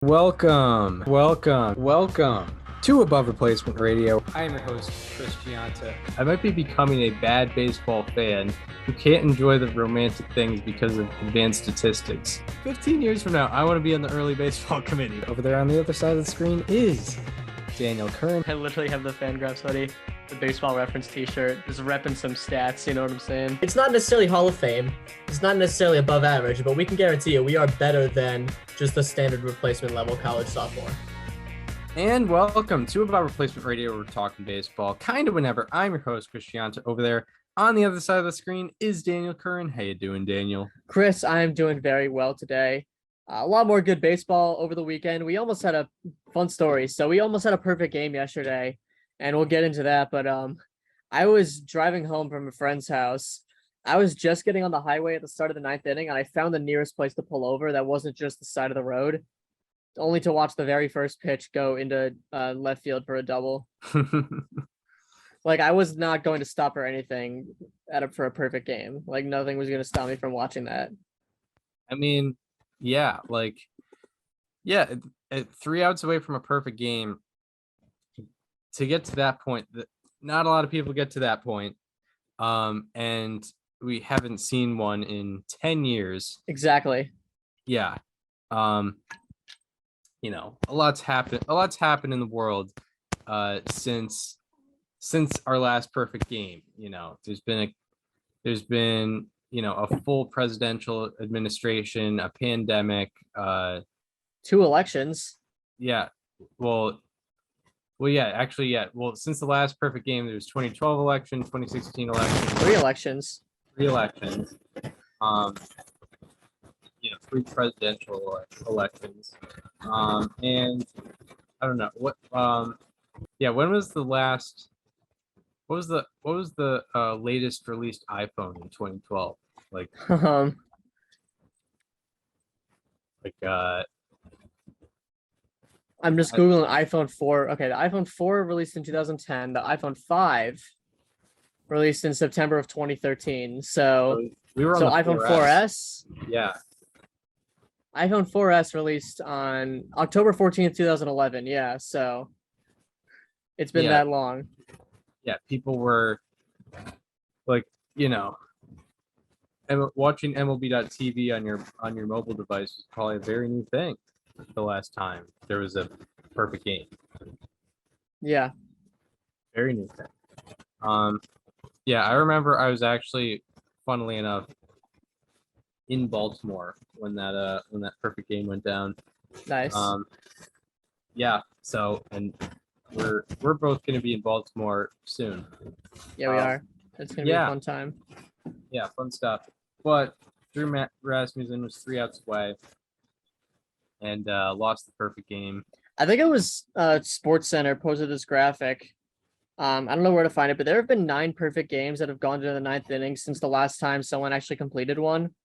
Welcome to Above Replacement Radio. I am your host, Chris Gianta. I might be becoming a bad baseball fan who can't enjoy the romantic things because of advanced statistics. 15 years from now, I want to be on the early baseball committee. Over there on the other side of the screen is Daniel Curran. I literally have the Fangraphs hoodie, the baseball reference t-shirt, just repping some stats, you know what I'm saying? It's not necessarily Hall of Fame. It's not necessarily above average, but we can guarantee you we are better than just the standard replacement level college sophomore. And welcome to About Replacement Radio. We're talking baseball kind of whenever. I'm your host, Chris Gianta. Over there on the other side of the screen is Daniel Curran. How you doing, Daniel? Chris, I'm doing very well today. A lot more good baseball over the weekend. We almost had a fun story. So we almost had a perfect game yesterday, and we'll get into that. But I was driving home from a friend's house. I was just getting on the highway at the start of the ninth inning, and I found the nearest place to pull over that wasn't just the side of the road, only to watch the very first pitch go into left field for a double. Like, I was not going to stop for anything for a perfect game. Like, nothing was going to stop me from watching that. I mean, yeah, at 3 outs away from a perfect game, to get to that point, not a lot of people get to that point. And we haven't seen one in 10 years. Exactly. Yeah. A lot's happened in the world since our last perfect game. There's been a full presidential administration, a pandemic, 2 elections. Yeah. Well, since the last perfect game, there was 2012 election, 2016 election, 3 elections. 3 elections. 3 presidential elections. And I don't know what. When was the last? What was the latest released iPhone in 2012? I'm just Googling iPhone 4. Okay, the iPhone 4 released in 2010. The iPhone 5 released in September of 2013. So we were on the iPhone 4S. Yeah. iPhone 4S released on October 14th, 2011. Yeah, so it's been that long. Yeah, people were watching MLB.TV on your mobile device was probably a very new thing. The last time there was a perfect game. Yeah. Very new thing. I remember I was actually, funnily enough, in Baltimore when that perfect game went down. Nice. So, and we're both going to be in Baltimore soon. Yeah, we are. It's going to be a fun time. Yeah, fun stuff. But Drew Rasmussen was 3 outs away and lost the perfect game. I think it was Sports Center posted this graphic. I don't know where to find it, but there have been 9 perfect games that have gone to the 9th inning since the last time someone actually completed one.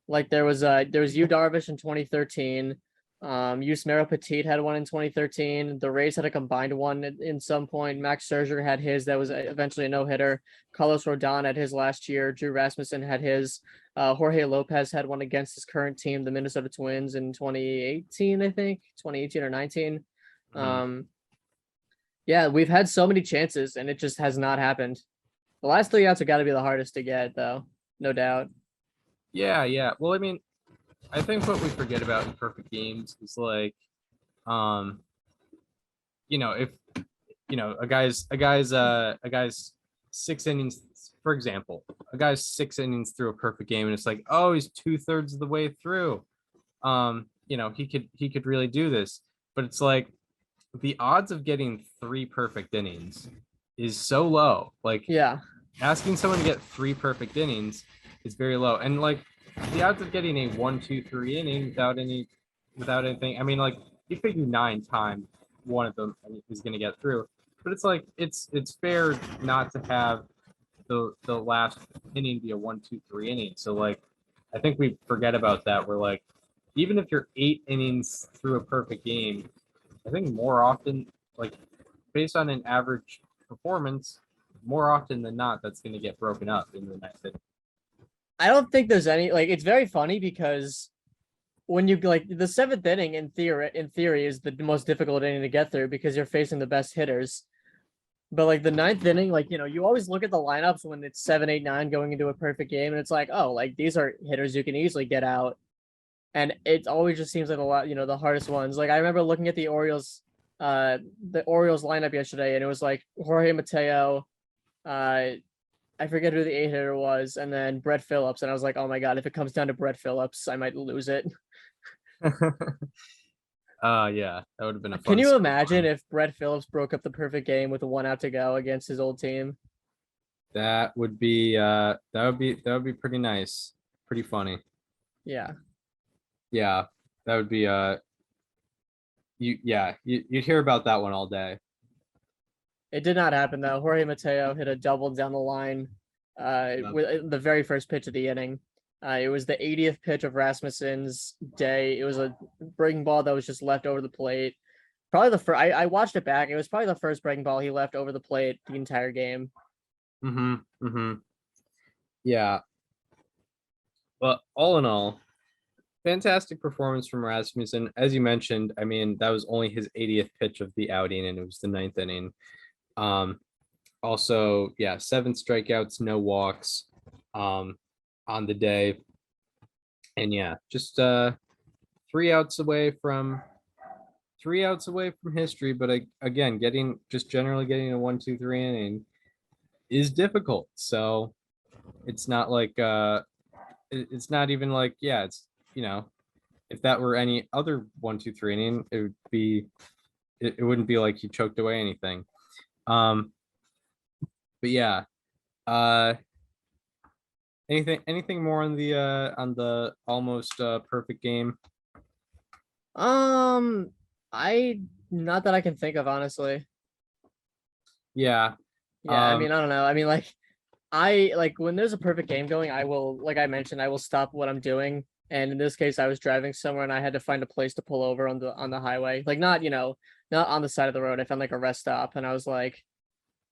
Like there was Yu Darvish in 2013. Yusmeiro Petit had one in 2013. The Rays had a combined one in some point. Max Scherzer had his that was eventually a no-hitter. Carlos Rodon had his last year. Drew Rasmussen had his. Jorge Lopez had one against his current team, the Minnesota Twins, in 2018, I think. 2018 or 19. Mm-hmm. We've had so many chances, and it just has not happened. The last 3 outs have got to be the hardest to get, though. No doubt. Yeah. Well, I mean, I think what we forget about in perfect games is if a guy's 6 innings, for example, a guy's 6 innings through a perfect game, and it's like, oh, he's 2/3 of the way through. He could really do this, but it's like the odds of getting 3 perfect innings is so low. Asking someone to get 3 perfect innings is very low, and the odds of getting a 1, 2, 3 inning without anything. I mean, you figure 9 times one of them is going to get through, but it's fair not to have the last inning be a 1, 2, 3 inning. So I think we forget about that. We're even if you're 8 innings through a perfect game, I think more often, based on an average performance, more often than not, that's going to get broken up in the next inning. I don't think there's any, it's very funny because when you like the 7th inning in theory is the most difficult inning to get through because you're facing the best hitters. But like the 9th inning, like, you always look at the lineups when it's 7, 8, 9 going into a perfect game, and it's like, oh, like these are hitters you can easily get out. And it always just seems like a lot, the hardest ones. Like I remember looking at the Orioles lineup yesterday, and it was like Jorge Mateo, I forget who the 8 hitter was, and then Brett Phillips, and I was like, oh my god, if it comes down to Brett Phillips, I might lose it. Yeah, that would have been a fun. Can you imagine if Brett Phillips broke up the perfect game with 1 out to go against his old team? That would be pretty nice, pretty funny. Yeah. Yeah, that would be you'd hear about that one all day. It did not happen though. Jorge Mateo hit a double down the line with the very first pitch of the inning. It was the 80th pitch of Rasmussen's day. It was a breaking ball that was just left over the plate. Probably the first. I watched it back. It was probably the first breaking ball he left over the plate the entire game. Yeah. But all in all, fantastic performance from Rasmussen. As you mentioned, I mean, that was only his 80th pitch of the outing, and it was the 9th inning. Also, 7 strikeouts, no walks on the day. And just 3 outs away from history. But again, generally getting a 1, 2, 3 inning is difficult. So it's not like it's not even like, it's, if that were any other 1, 2, 3 inning, it would be, it wouldn't be like he choked away anything. But anything more on the almost perfect game? I not that I can think of, honestly. Yeah. I mean, I don't know. I mean, like when there's a perfect game going, I will, like I mentioned, I will stop what I'm doing. And in this case, I was driving somewhere and I had to find a place to pull over on the highway. Like not on the side of the road. I found like a rest stop, and I was like,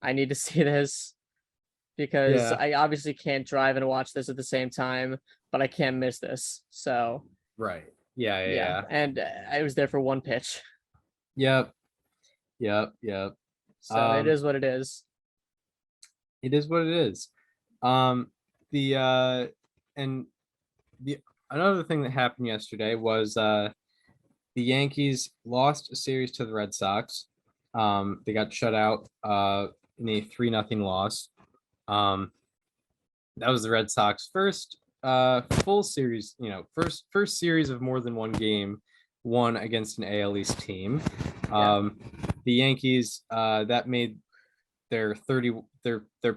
I need to see this because I obviously can't drive and watch this at the same time, but I can't miss this. So right. Yeah. And I was there for 1 pitch. Yep. So it is what it is. It is what it is. Another thing that happened yesterday was the Yankees lost a series to the Red Sox. They got shut out in a 3-0 loss. That was the Red Sox first full series, first series of more than one game won against an AL East team. The Yankees that made their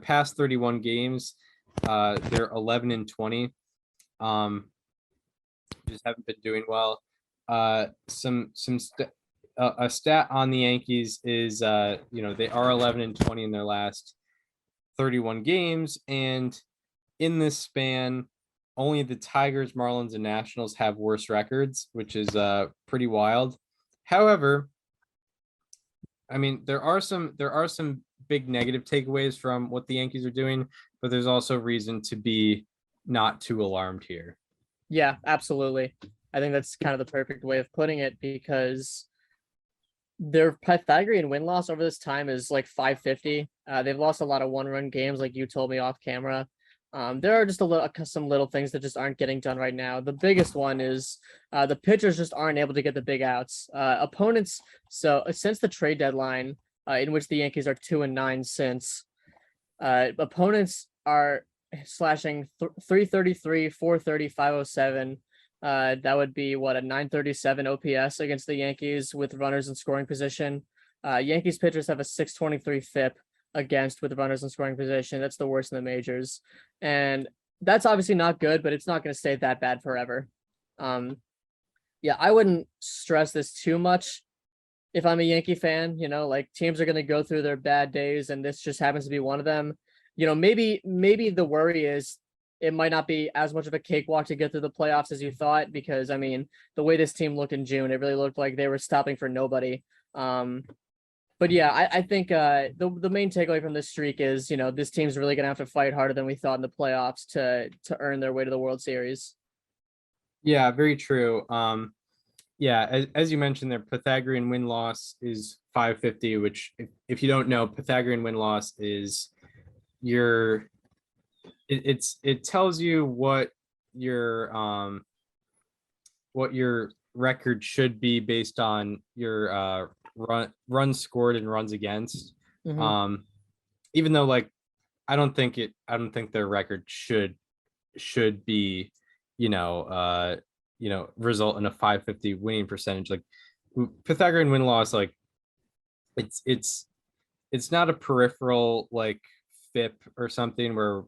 past 31 games, they're 11-20. Just haven't been doing well. A stat on the Yankees is they are 11-20 in their last 31 games, and in this span, only the Tigers, Marlins, and Nationals have worse records, which is pretty wild. However, I mean, there are some big negative takeaways from what the Yankees are doing, but there's also reason to be not too alarmed here. Yeah, absolutely. I think that's kind of the perfect way of putting it, because their Pythagorean win-loss over this time is like 550. They've lost a lot of one-run games, like you told me off camera. There are just some little things that just aren't getting done right now. The biggest one is the pitchers just aren't able to get the big outs. Opponents, so since the trade deadline, in which the Yankees are 2-9 since, opponents are slashing 333, 430, 507. That would be a 937 OPS against the Yankees with runners in scoring position. Yankees pitchers have a 623 FIP against with runners in scoring position. That's the worst in the majors, and that's obviously not good, but it's not going to stay that bad forever. I wouldn't stress this too much if I'm a Yankee fan. Like, teams are going to go through their bad days, and this just happens to be one of them. Maybe the worry is it might not be as much of a cakewalk to get through the playoffs as you thought, because I mean, the way this team looked in June, it really looked like they were stopping for nobody. But I think the main takeaway from this streak is, this team's really going to have to fight harder than we thought in the playoffs to earn their way to the World Series. Yeah, very true. Yeah, as you mentioned, their Pythagorean win-loss is 550, which if you don't know, Pythagorean win-loss is your it tells you what your record should be based on your runs scored and runs against. Mhm. Even though like I don't think their record should be, result in a 550 winning percentage. Like Pythagorean win loss, like it's it's it's not a peripheral like FIP or something where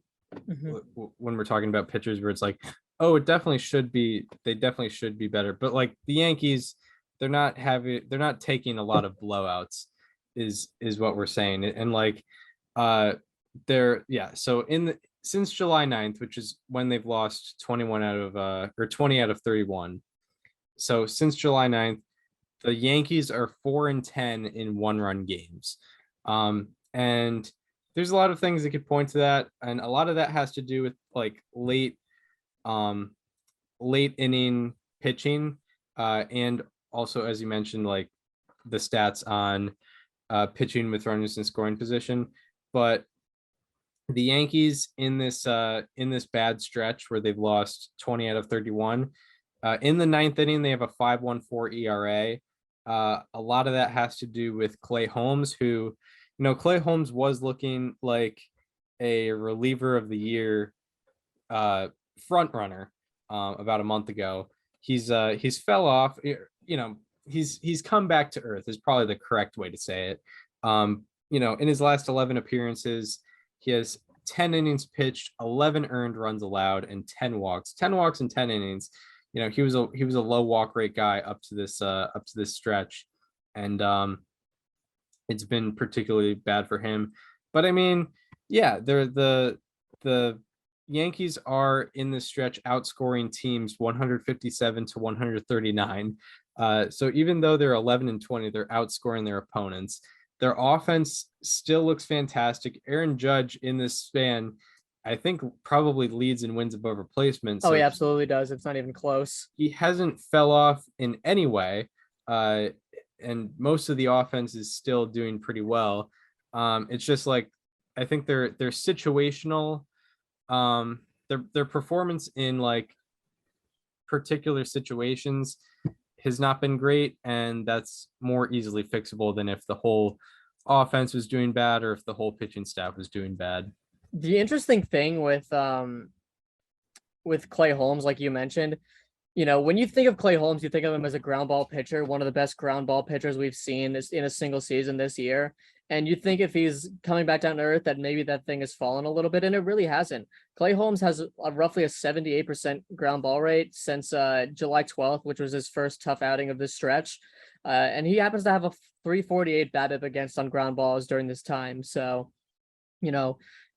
Mhm. when we're talking about pitchers where it's like, oh, they definitely should be better. But like the Yankees, they're not taking a lot of blowouts, is what we're saying. And like they're yeah, so since July 9th, which is when they've lost 21 out of or 20 out of 31. So since July 9th, the Yankees are 4-10 in one-run games. And there's a lot of things that could point to that, and a lot of that has to do with like um, late inning pitching, and also as you mentioned, like the stats on pitching with runners in scoring position. But the Yankees in this bad stretch where they've lost 20 out of 31. In the ninth inning, they have a 5.14 ERA. A lot of that has to do with Clay Holmes, who, Clay Holmes was looking like a reliever of the year front runner about a month ago. He's fell off. He's come back to earth is probably the correct way to say it. In his last 11 appearances, he has 10 innings pitched, 11 earned runs allowed, and 10 walks. 10 walks in 10 innings. He was a low walk rate guy up to this stretch, and it's been particularly bad for him. But I mean, yeah, they're the Yankees are in this stretch outscoring teams 157 to 139. So even though they're 11-20, they're outscoring their opponents. Their offense still looks fantastic. Aaron Judge in this span, I think, probably leads in wins above replacement. So he absolutely does. It's not even close. He hasn't fell off in any way. And most of the offense is still doing pretty well. It's just like I think they're situational. Their performance in like particular situations has not been great, and that's more easily fixable than if the whole offense was doing bad or if the whole pitching staff was doing bad. The interesting thing with Clay Holmes, like you mentioned, when you think of Clay Holmes, you think of him as a ground ball pitcher, one of the best ground ball pitchers we've seen in a single season this year. And you think if he's coming back down to earth, that maybe that thing has fallen a little bit, and it really hasn't. Clay Holmes has roughly a 78% ground ball rate since July 12th, which was his first tough outing of this stretch. And he happens to have a 348 BABIP against on ground balls during this time. So,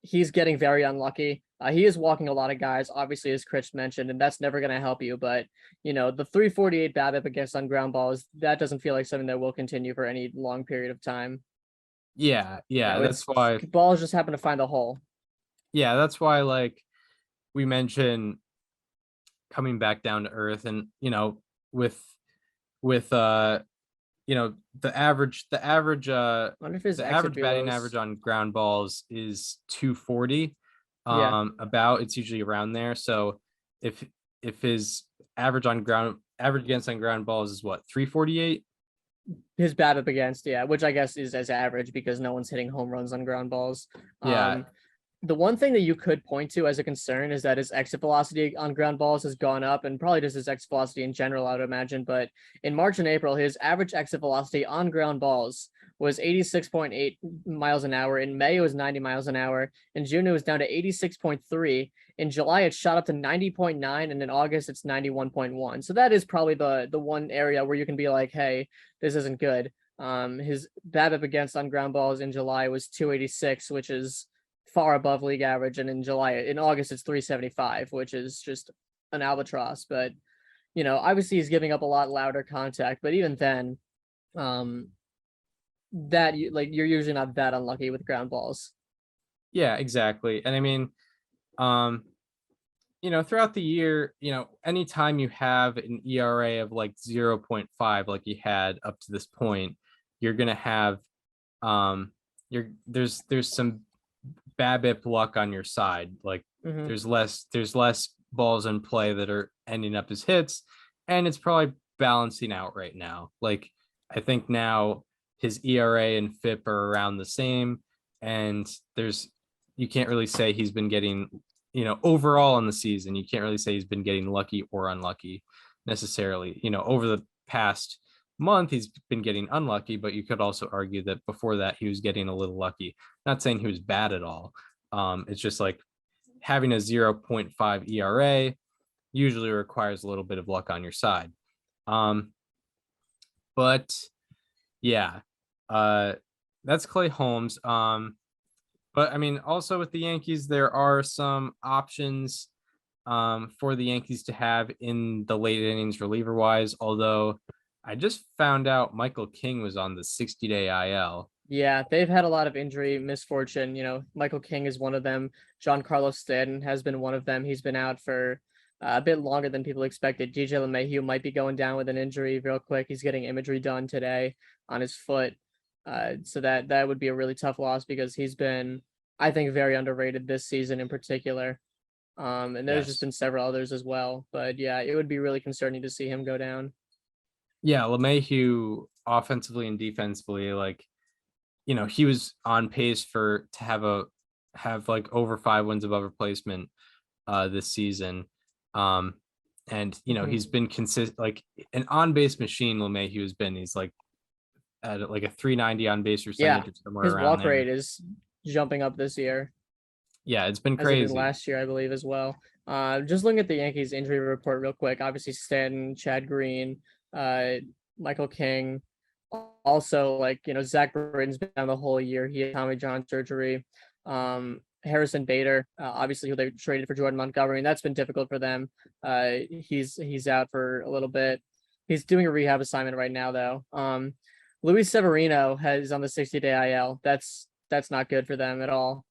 he's getting very unlucky. He is walking a lot of guys, obviously, as Chris mentioned, and that's never going to help you. But, the 348 BABIP against on ground balls, that doesn't feel like something that will continue for any long period of time. Yeah, that's why balls just happen to find a hole. Yeah, that's why like we mentioned coming back down to earth, and with the average I wonder if his the average batting velos... average on ground balls is 240. Yeah. About it's usually around there. So if his average against on ground balls is what, 348? His BABIP against, yeah, which I guess is as average because no one's hitting home runs on ground balls. Yeah. The one thing that you could point to as a concern is that his exit velocity on ground balls has gone up, and probably just his exit velocity in general, I would imagine. But in March and April, his average exit velocity on ground balls was 86.8 miles an hour. In May, it was 90 miles an hour. In June, it was down to 86.3. In July, it shot up to 90.9, and in August, it's 91.1. So that is probably the one area where you can be like, hey, this isn't good. His BABIP against on ground balls in July was 286, which is far above league average, and in August it's 375, which is just an albatross. But obviously he's giving up a lot louder contact, but even then, that you're usually not that unlucky with ground balls. Yeah, exactly. And I mean, throughout the year, anytime you have an ERA of like 0.5, like you had up to this point, you're going to have, there's some BABIP luck on your side. Like there's less balls in play that are ending up as hits, and it's probably balancing out right now. Like I think now his ERA and FIP are around the same, and you can't really say he's been getting, overall in the season, you can't really say he's been getting lucky or unlucky necessarily. Over the past month, he's been getting unlucky, but you could also argue that before that, he was getting a little lucky. Not saying he was bad at all. It's just like having a 0.5 ERA usually requires a little bit of luck on your side. But yeah, that's Clay Holmes. But I mean, also with the Yankees, there are some options for the Yankees to have in the late innings reliever wise. Although I just found out Michael King was on the 60-day IL. Yeah, they've had a lot of injury misfortune. Michael King is one of them. Giancarlo Stanton has been one of them. He's been out for a bit longer than people expected. DJ LeMahieu might be going down with an injury real quick. He's getting imagery done today on his foot. So that would be a really tough loss because he's been, I think, very underrated this season in particular. And there's just been several others as well. But yeah, it would be really concerning to see him go down. Yeah, LeMahieu offensively and defensively, like, he was on pace to have like over 5 wins above replacement this season. And he's been consistent, like an on-base machine. LeMahieu has been. He's like at like a 390 on-base percentage or somewhere his around walk there. rate is jumping up this year. Yeah, it's been crazy. As it did last year, I believe, as well. Just looking at the Yankees injury report real quick. Obviously, Stanton, Chad Green, Michael King. Also, like, Zach Britton's been down the whole year. He had Tommy John surgery. Harrison Bader, obviously, who they traded for Jordan Montgomery, and that's been difficult for them. He's out for a little bit. He's doing a rehab assignment right now, though. Luis Severino is on the 60-day IL. That's not good for them at all.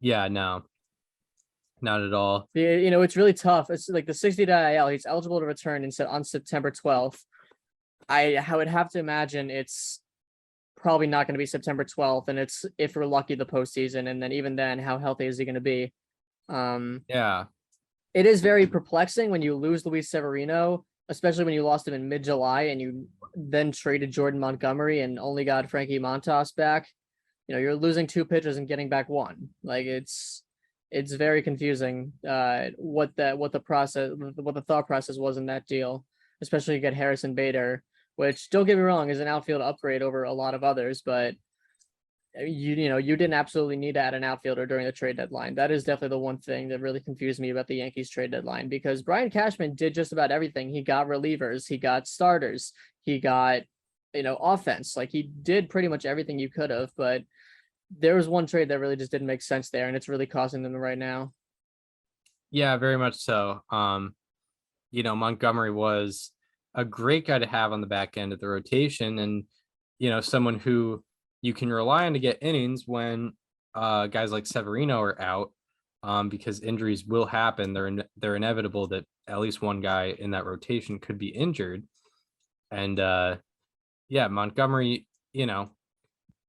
Yeah, no, not at all. It's really tough. It's like the 60-day IL. He's eligible to return on September 12th. I would have to imagine it's probably not going to be September 12th, and it's, if we're lucky, the postseason. And then even then, how healthy is he going to be? Yeah, it is very perplexing when you lose Luis Severino, especially when you lost him in mid-July and you then traded Jordan Montgomery and only got Frankie Montas back. You're losing 2 pitchers and getting back 1. Like it's very confusing what the thought process was in that deal, especially to get Harrison Bader, which, don't get me wrong, is an outfield upgrade over a lot of others, but you didn't absolutely need to add an outfielder during the trade deadline. That is definitely the one thing that really confused me about the Yankees trade deadline, because Brian Cashman did just about everything. He got relievers, he got starters, he got offense. Like, he did pretty much everything you could have, but there was one trade that really just didn't make sense there, and it's really costing them right now. Yeah, very much so. Montgomery was a great guy to have on the back end of the rotation, and someone who you can rely on to get innings when guys like Severino are out, because injuries will happen. They're inevitable that at least one guy in that rotation could be injured. And Montgomery,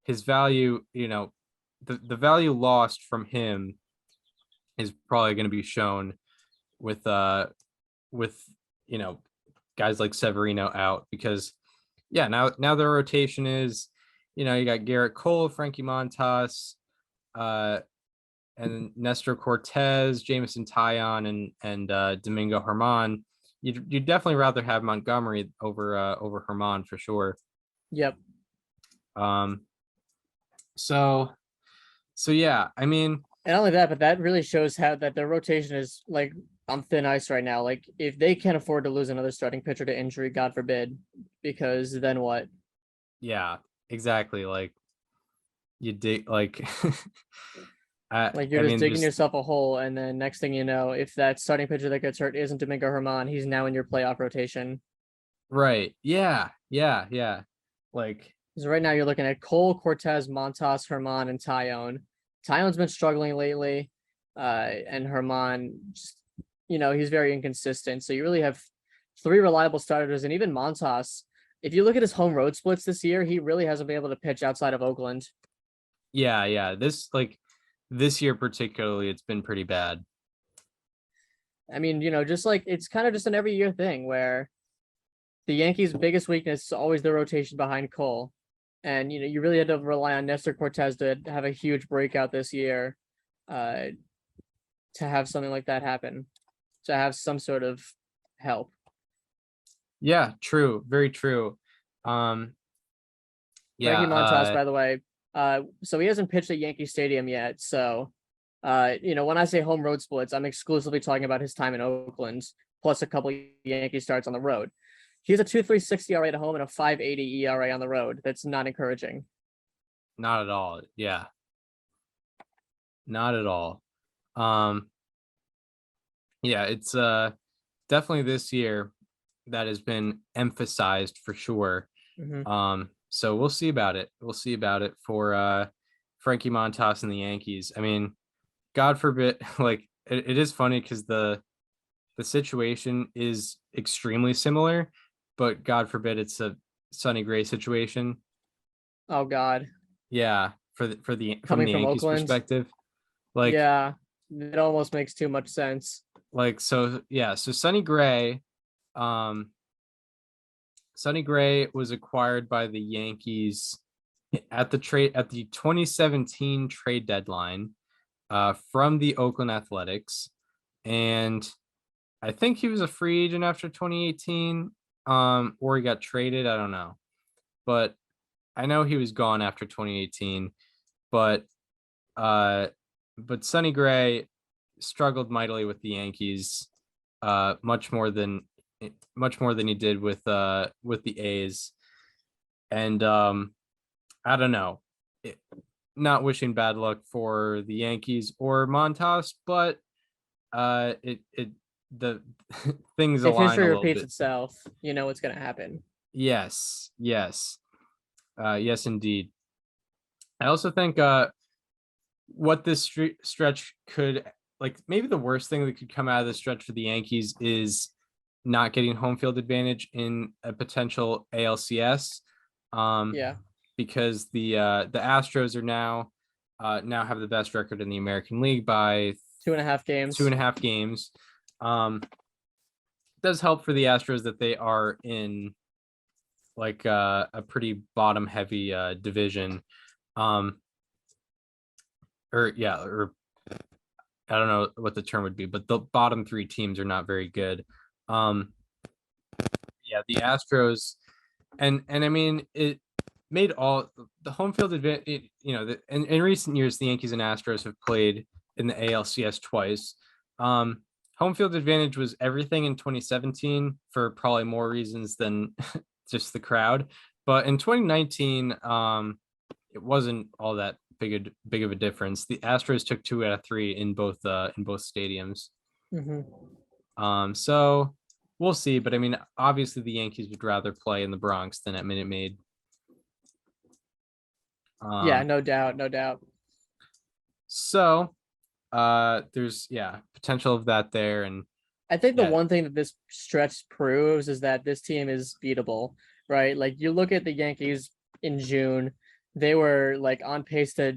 his value, the value lost from him is probably going to be shown with guys like Severino out, because now the rotation is, you got Garrett Cole, Frankie Montas, and Nestor Cortez, Jameson Taillon, and Domingo Germán. You'd definitely rather have Montgomery over Germán for sure. Yep. So yeah, I mean, and not only that, but that really shows how that their rotation is like on thin ice right now. Like, if they can't afford to lose another starting pitcher to injury, God forbid, because then what? Yeah, exactly. Like, you dig, like, you're digging yourself a hole, and then next thing you know, if that starting pitcher that gets hurt isn't Domingo Germán, he's now in your playoff rotation. Right. Yeah. Like, so right now you're looking at Cole, Cortez, Montas, Germán, and Taillon. Taillon's been struggling lately, and Germán just he's very inconsistent. So you really have 3 reliable starters, and even Montas. If you look at his home road splits this year, he really hasn't been able to pitch outside of Oakland. Yeah. This year particularly, it's been pretty bad. I mean, just like it's kind of just an every year thing where the Yankees' biggest weakness is always the rotation behind Cole. And, you really had to rely on Nestor Cortez to have a huge breakout this year to have something like that happen, to have some sort of help. Yeah, true. Very true. Frankie Montas, by the way. So he hasn't pitched at Yankee Stadium yet. So, when I say home road splits, I'm exclusively talking about his time in Oakland, plus a couple of Yankee starts on the road. He has a 2.36 ERA at home and a 5.80 ERA on the road. That's not encouraging. Not at all. Yeah. Not at all. Yeah, it's definitely this year that has been emphasized for sure. Mm-hmm. So we'll see about it. We'll see about it for Frankie Montas and the Yankees. I mean, God forbid, like it is funny because the situation is extremely similar, but God forbid it's a Sonny Gray situation. Oh God. Yeah, from the Yankees Oakland perspective. Like, yeah, it almost makes too much sense. Like, so Sonny Gray was acquired by the Yankees at the 2017 trade deadline from the Oakland Athletics, and I think he was a free agent after 2018 or he got traded, I don't know, but I know he was gone after 2018. But Sonny Gray struggled mightily with the Yankees, much more than he did with the A's. And I don't know, not wishing bad luck for the Yankees or Montas, but the things if align history a little repeats bit. itself, you know what's going to happen. Yes indeed. I also think what this stretch could, like, maybe the worst thing that could come out of this stretch for the Yankees is not getting home field advantage in a potential ALCS. Yeah, because the Astros are now have the best record in the American League by 2.5 games. 2.5 games. It does help for the Astros that they are in like a pretty bottom heavy division. Or I don't know what the term would be, but the bottom 3 teams are not very good. The Astros, and I mean, it made all the home field advantage. In recent years, the Yankees and Astros have played in the ALCS twice. Home field advantage was everything in 2017 for probably more reasons than just the crowd. But in 2019, it wasn't all that big of a difference. The Astros took 2 out of 3 in both stadiums. Mm-hmm. So we'll see. But I mean, obviously the Yankees would rather play in the Bronx than at Minute Maid. Yeah, no doubt. So there's potential of that there. And I think the one thing that this stretch proves is that this team is beatable, right? Like, you look at the Yankees in June, they were like on pace to,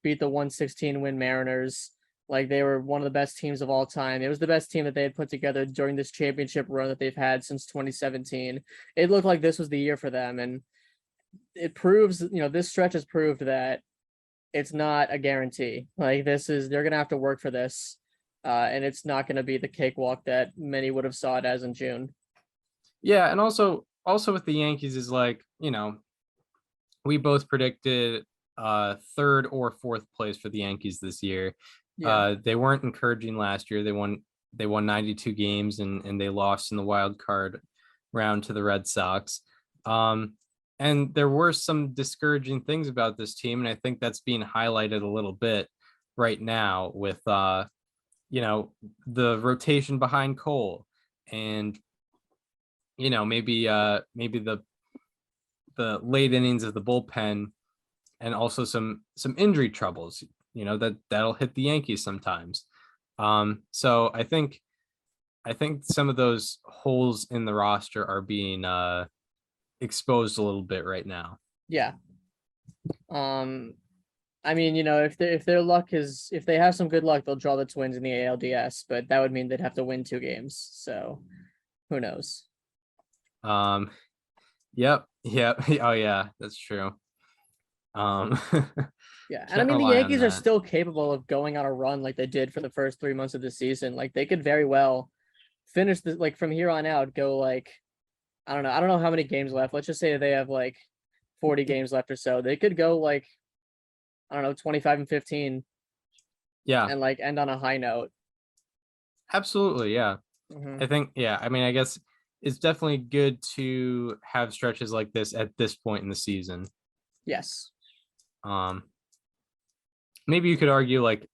beat the 116 win Mariners. Like, they were one of the best teams of all time. It was the best team that they had put together during this championship run that they've had since 2017. It looked like this was the year for them. And it proves, this stretch has proved that it's not a guarantee. Like, they're going to have to work for this. And it's not going to be the cakewalk that many would have saw it as in June. Yeah, and also with the Yankees is like, we both predicted 3rd or 4th place for the Yankees this year. Yeah. They weren't encouraging last year. They won 92 games and they lost in the wild card round to the Red Sox. And there were some discouraging things about this team, and I think that's being highlighted a little bit right now with the rotation behind Cole, and maybe the late innings of the bullpen, and also some injury troubles, that'll hit the Yankees sometimes. So I think I think some of those holes in the roster are being exposed a little bit right now. Yeah. I mean, if if they have some good luck, they'll draw the Twins in the ALDS, but that would mean they'd have to win 2 games. So who knows? Yep. Oh yeah, that's true. Yeah, and I mean the Yankees are still capable of going on a run like they did for the first 3 months of the season. Like they could very well finish this, like from here on out, go like I don't know how many games left. Let's just say they have like 40 games left or so. They could go like I don't know 25-15. Yeah, and like end on a high note. Absolutely, yeah. Mm-hmm. I think I mean, I guess it's definitely good to have stretches like this at this point in the season. Yes. Maybe you could argue like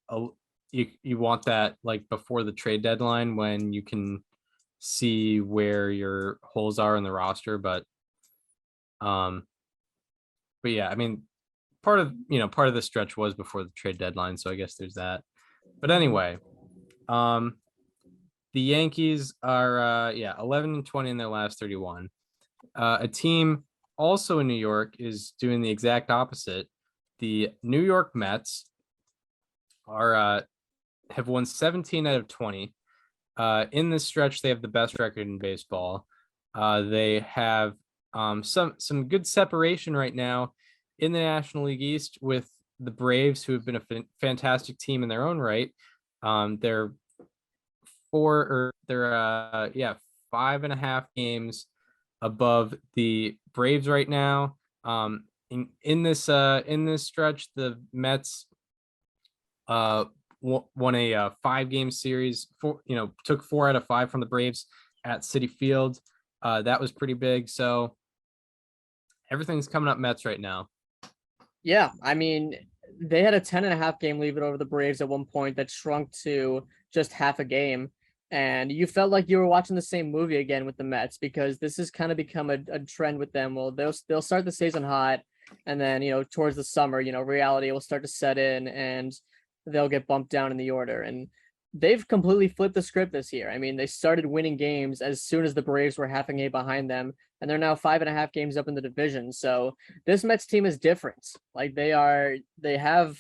you want that like before the trade deadline when you can see where your holes are in the roster, but yeah, I mean, part of the stretch was before the trade deadline, so I guess there's that. But anyway, the Yankees are 11-20 in their last 31. A team also in New York is doing the exact opposite. The New York Mets are have won 17 out of 20. In this stretch, they have the best record in baseball. They have some good separation right now in the National League East with the Braves, who have been a fantastic team in their own right. They're 5.5 games above the Braves right now. In this stretch, the Mets won a 5-game series. Took 4 out of 5 from the Braves at Citi Field. That was pretty big. So everything's coming up Mets right now. Yeah, I mean, they had a 10.5 game lead over the Braves at one point that shrunk to just half a game. And you felt like you were watching the same movie again with the Mets, because this has kind of become a trend with them. Well, they'll start the season hot, and then towards the summer, reality will start to set in, and they'll get bumped down in the order. And they've completely flipped the script this year. I mean, they started winning games as soon as the Braves were half a game behind them, and they're now 5.5 games up in the division. So this Mets team is different. Like they have,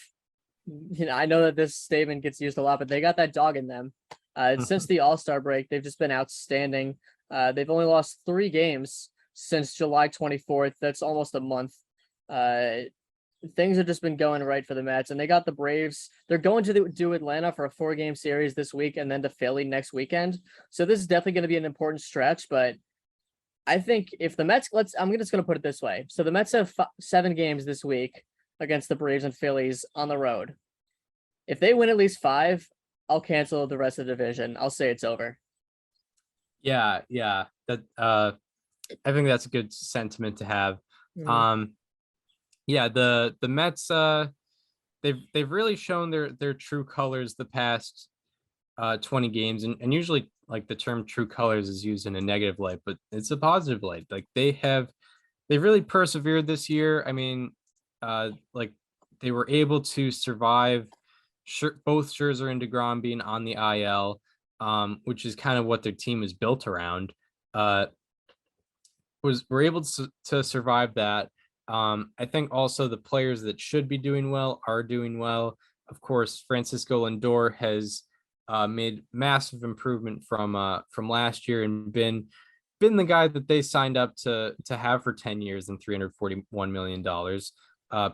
I know that this statement gets used a lot, but they got that dog in them. Since the All-Star break, they've just been outstanding. They've only lost 3 games since July 24th. That's almost a month. Things have just been going right for the Mets, and they got the Braves. They're going to do Atlanta for a 4-game series this week, and then to Philly next weekend. So this is definitely going to be an important stretch. But I think if the Mets, I'm just going to put it this way. So the Mets have 7 games this week against the Braves and Phillies on the road. If they win at least 5, I'll cancel the rest of the division. I'll say it's over. Yeah. That I think that's a good sentiment to have. Mm-hmm. The Mets they've really shown their true colors the past 20 games, and usually like the term true colors is used in a negative light, but it's a positive light. Like they've really persevered this year. I mean, like they were able to survive both Scherzer and DeGrom being on the IL, which is kind of what their team is built around. Were able to survive that. I think also the players that should be doing well are doing well. Of course, Francisco Lindor has made massive improvement from last year and been the guy that they signed up to have for 10 years and $341 million.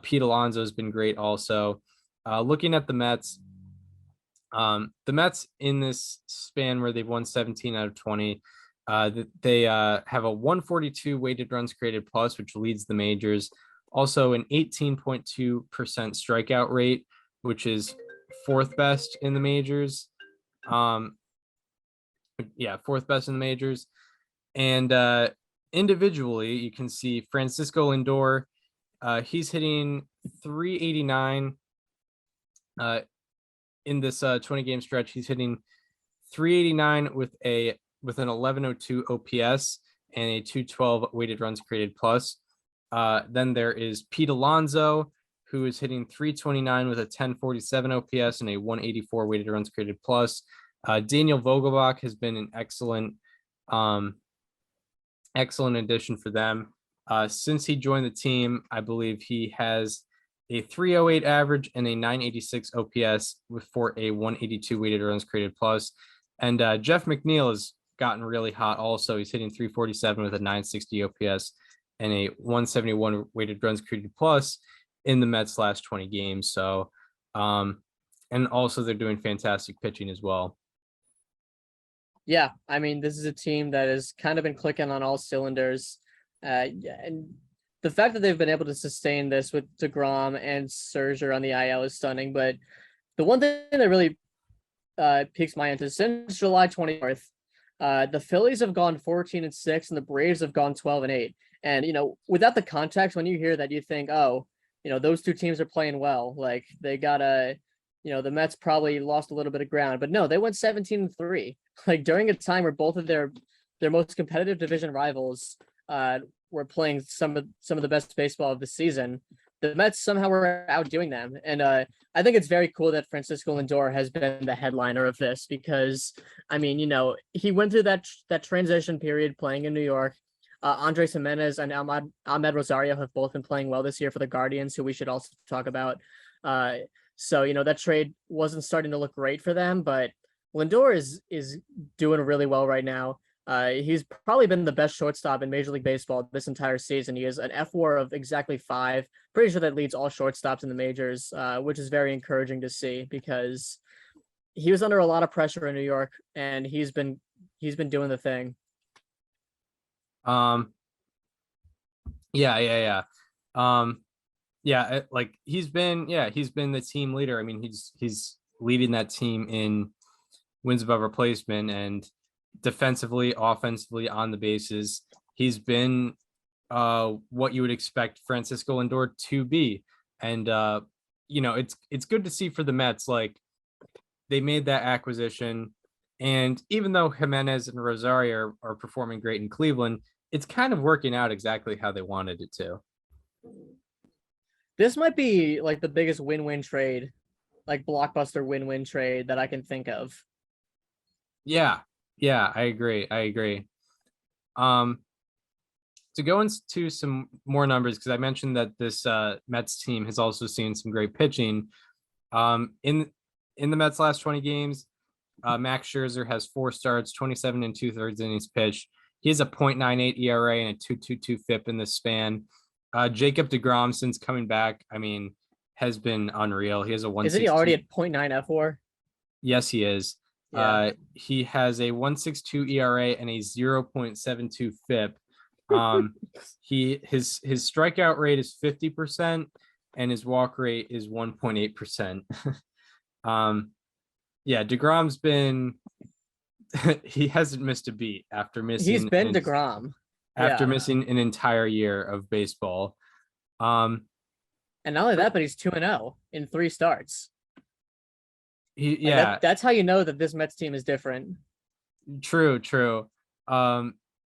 Pete Alonso has been great also. Looking at the Mets in this span where they've won 17 out of 20, they have a 142 weighted runs created plus, which leads the majors. Also an 18.2% strikeout rate, which is 4th best in the majors. 4th best in the majors. And individually, you can see Francisco Lindor. He's hitting 389 in this 20-game stretch. He's hitting 389 with an 1102 OPS and a 212 weighted runs created plus. Then there is Pete Alonso, who is hitting 329 with a 1047 OPS and a 184 weighted runs created plus. Daniel Vogelbach has been an excellent addition for them. Since he joined the team, I believe he has a 308 average and a 986 OPS for a 182 weighted runs created plus. And Jeff McNeil has gotten really hot also. He's hitting 347 with a 960 OPS and a 171 weighted runs created plus in the Mets last 20 games. So, and also they're doing fantastic pitching as well. Yeah, I mean, this is a team that has kind of been clicking on all cylinders. And the fact that they've been able to sustain this with DeGrom and Scherzer on the IL is stunning. But the one thing that really piques my interest, since July 24th, the Phillies have gone 14-6 and the Braves have gone 12-8. And, without the context, when you hear that, you think, oh, those two teams are playing well. Like they got the Mets probably lost a little bit of ground, but no, they went 17-3. Like during a time where both of their most competitive division rivals were playing some of the best baseball of the season, the Mets somehow were outdoing them. And I think it's very cool that Francisco Lindor has been the headliner of this because, I mean, he went through that transition period playing in New York. Andres Jimenez and Ahmed Rosario have both been playing well this year for the Guardians, who we should also talk about. So, that trade wasn't starting to look great for them, but Lindor is doing really well right now. He's probably been the best shortstop in Major League Baseball this entire season. He has an FWAR of exactly 5. Pretty sure that leads all shortstops in the majors, which is very encouraging to see because he was under a lot of pressure in New York and he's been doing the thing. Yeah. Like he's been the team leader. I mean, he's leading that team in wins above replacement and defensively, offensively, on the bases. He's been what you would expect Francisco Lindor to be. And it's good to see for the Mets, like they made that acquisition. And even though Jimenez and Rosario are performing great in Cleveland, it's kind of working out exactly how they wanted it to. This might be like the biggest win-win trade, like blockbuster win-win trade that I can think of. Yeah, I agree. To go into some more numbers, because I mentioned that this Mets team has also seen some great pitching. In the Mets last 20 games, Max Scherzer has 4 starts, 27 2/3 innings pitched. He has a .98 ERA and a 2.22 FIP in this span. Jacob DeGrom, since coming back, I mean, has been unreal. He has a 1.62. Isn't he already at .9 FWAR? Yes, he is. Yeah. He has a 1.62 ERA and a 0.72 FIP. His strikeout rate is 50% and his walk rate is 1.8%. DeGrom's been he hasn't missed a beat after missing. He's been DeGrom after missing an entire year of baseball. And not only that, but he's 2-0 in 3 starts. That's how you know that this Mets team is different. True.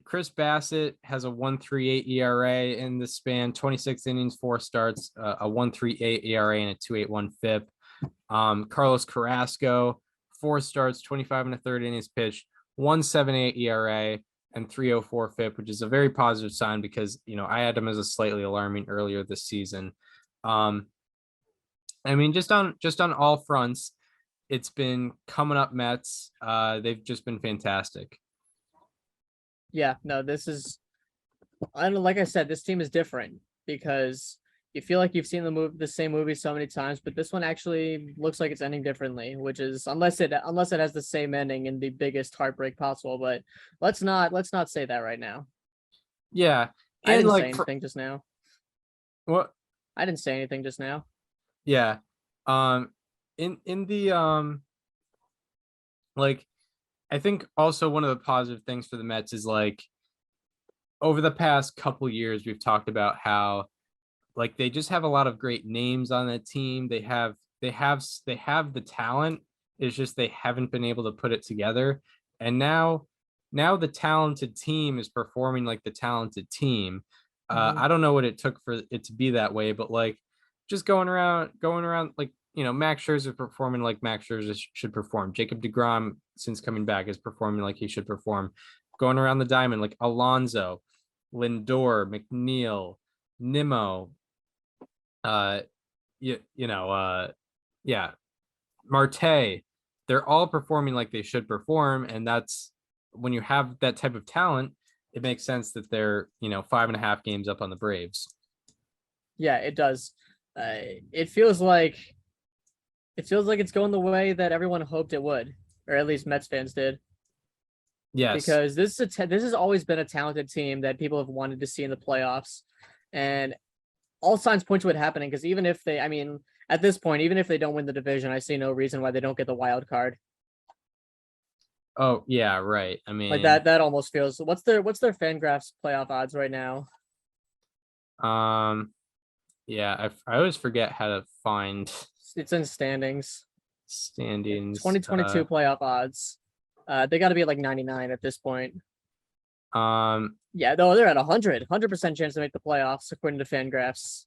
Chris Bassett has a 1.38 ERA in the span, 26 innings, 4 starts, a 1.38 ERA and a 2.81 FIP. Carlos Carrasco, 4 starts, 25 1/3 innings pitched, 1.78 ERA and 3.04 FIP, which is a very positive sign because I had him as a slightly alarming earlier this season. I mean, just on all fronts, it's been coming up Mets. They've just been fantastic. Yeah, no, this is, like I said, this team is different because you feel like you've seen the same movie so many times, but this one actually looks like it's ending differently, which is unless it has the same ending and the biggest heartbreak possible. But let's not say that right now. Yeah, I didn't say anything just now. What? I didn't say anything just now. Yeah. In the like, I think also one of the positive things for the Mets is like over the past couple years we've talked about how like they just have a lot of great names on that team. They have the talent. It's just they haven't been able to put it together. And now the talented team is performing like the talented team. I don't know what it took for it to be that way, but like just going around like Max Scherzer performing like Max Scherzer should perform. Jacob DeGrom since coming back is performing like he should perform. Going around the diamond, like Alonso, Lindor, McNeil, Nimmo, yeah, Marte, they're all performing like they should perform. And that's when you have that type of talent, it makes sense that they're, 5.5 games up on the Braves. Yeah, it does. It feels like it's going the way that everyone hoped it would, or at least Mets fans did. Yes, because this has always been a talented team that people have wanted to see in the playoffs, and all signs point to it happening. Because even if they, at this point, even if they don't win the division, I see no reason why they don't get the wild card. Oh yeah, right. I mean, like that almost feels. What's their FanGraphs playoff odds right now? Yeah, I always forget how to find. It's in standings. 2022 playoff odds. They got to be at like 99 at this point. Yeah, no, they're at 100% chance to make the playoffs according to FanGraphs.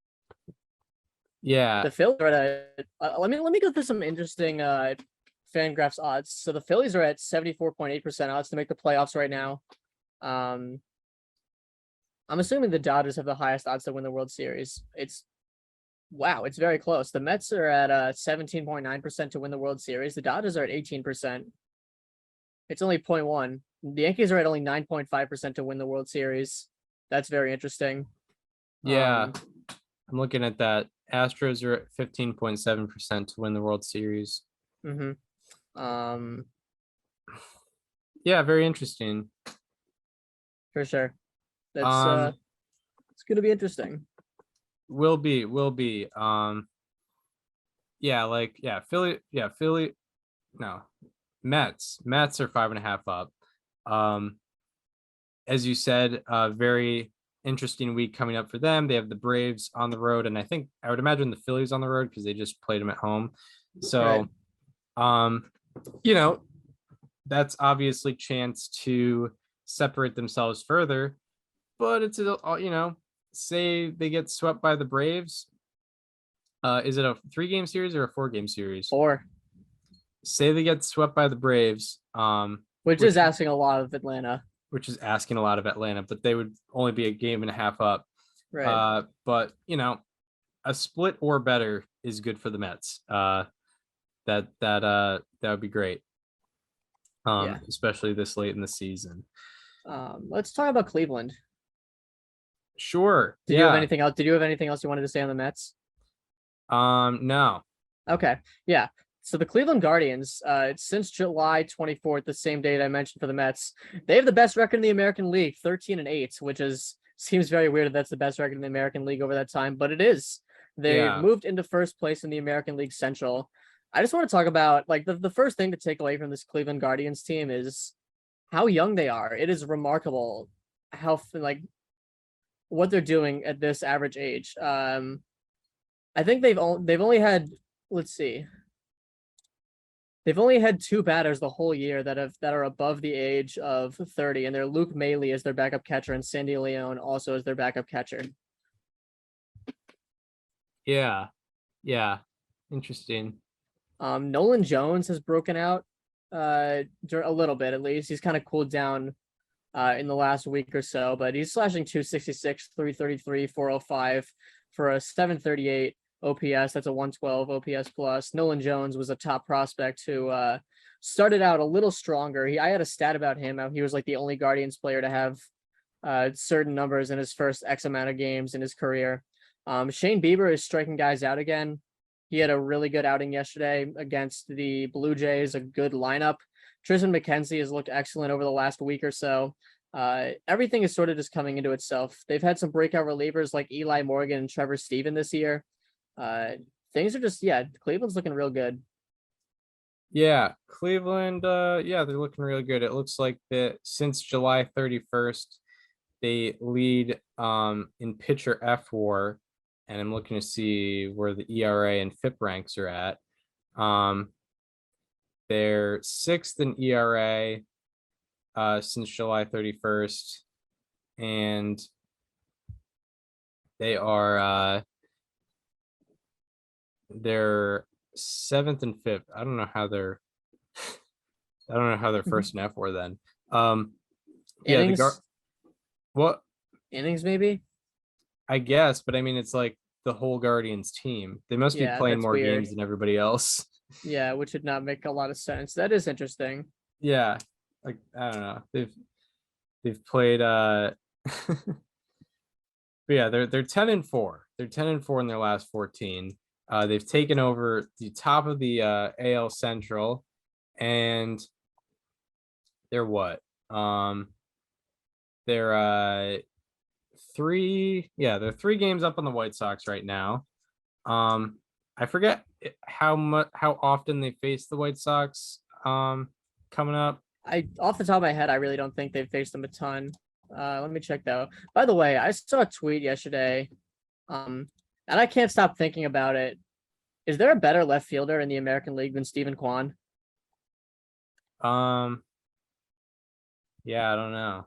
Yeah, the Phillies are at let me go through some interesting FanGraphs odds. So the Phillies are at 74.8% odds to make the playoffs right now. I'm assuming the Dodgers have the highest odds to win the World Series. It's very close. The Mets are at 17.9% to win the World Series. The Dodgers are at 18%. It's only 0.1. The Yankees are at only 9.5% to win the World Series. That's very interesting. Yeah, I'm looking at that. Astros are at 15.7% to win the World Series. Yeah, very interesting. For sure. That's it's gonna be interesting. Will be. Philly. No, Mets are 5.5 up. As you said, very interesting week coming up for them. They have the Braves on the road, and I would imagine the Phillies on the road because they just played them at home. So, right. That's obviously chance to separate themselves further. But it's say they get swept by the Braves. Is it a 3-game series or a 4-game series? 4. Say they get swept by the Braves, which is asking a lot of Atlanta. But they would only be a game and a half up. Right. But a split or better is good for the Mets. That would be great. Especially this late in the season. Let's talk about Cleveland. Sure. Did you have anything else? Did you have anything else you wanted to say on the Mets? No. Okay. Yeah. So the Cleveland Guardians, since July 24th, the same date I mentioned for the Mets, they have the best record in the American League, 13-8, which seems very weird that that's the best record in the American League over that time, but it is. They moved into first place in the American League Central. I just want to talk about the first thing to take away from this Cleveland Guardians team is how young they are. It is remarkable how what they're doing at this average age. I think they've only had, let's see. They've only had 2 batters the whole year that are above the age of 30, and they're Luke Maile as their backup catcher and Sandy Leon also as their backup catcher. Yeah. Interesting. Nolan Jones has broken out a little bit, at least. He's kind of cooled down in the last week or so, but he's slashing 266, 333, 405 for a 738 OPS. That's a 112 OPS plus. Nolan Jones was a top prospect who started out a little stronger. I had a stat about him. He was like the only Guardians player to have certain numbers in his first X amount of games in his career. Shane Bieber is striking guys out again. He had a really good outing yesterday against the Blue Jays, a good lineup. Tristan McKenzie has looked excellent over the last week or so. Everything is sort of just coming into itself. They've had some breakout relievers like Eli Morgan and Trevor Stephen this year. Things are just, Cleveland's looking real good. Yeah, Cleveland, they're looking real good. It looks like that since July 31st, they lead in pitcher FWAR, and I'm looking to see where the ERA and FIP ranks are at. They're 6th in ERA since July 31st, and they are they're 7th and 5th. I don't know how they're I don't know how they're first in F4 then. Yeah, Innings, what innings maybe. I guess, but I mean, it's like the whole Guardians team. They must be playing that's more weird. games than everybody else. Yeah, which would not make a lot of sense. That is interesting. Yeah, like I don't know. They've played but yeah, they're 10-4. They're 10-4 in their last 14. They've taken over the top of the AL Central, and they're what? They're they're 3 games up on the White Sox right now. I forget how often they face the White Sox coming up. Off the top of my head, I really don't think they've faced them a ton. Let me check though. By the way, I saw a tweet yesterday, and I can't stop thinking about it. Is there a better left fielder in the American League than Stephen Kwan? Yeah, I don't know.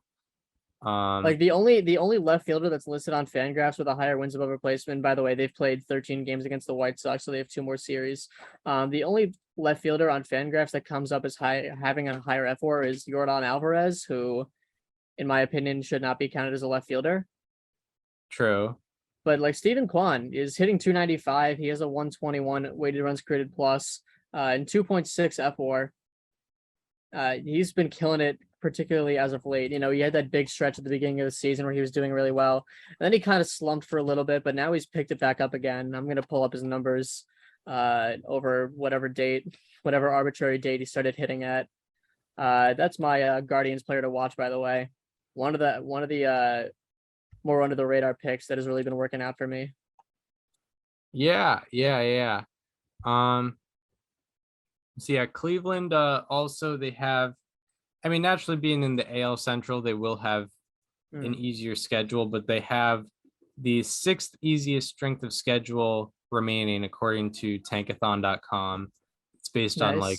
Like the only left fielder that's listed on Fangraphs with a higher wins above replacement. By the way, they've played 13 games against the White Sox, so they have 2 more series. The only left fielder on Fangraphs that comes up as having a higher F4 is Yordan Alvarez, who, in my opinion, should not be counted as a left fielder. True. But like Stephen Kwan is hitting 295. He has a 121 weighted runs created plus, and 2.6 F4. He's been killing it, particularly as of late. He had that big stretch at the beginning of the season where he was doing really well. And then he kind of slumped for a little bit, but now he's picked it back up again. I'm going to pull up his numbers over whatever arbitrary date he started hitting at. That's my Guardians player to watch, by the way. One of the more under the radar picks that has really been working out for me. Yeah. So yeah, Cleveland also they have, I mean, naturally being in the AL Central, they will have an easier schedule, but they have the 6th easiest strength of schedule remaining according to tankathon.com. It's based on like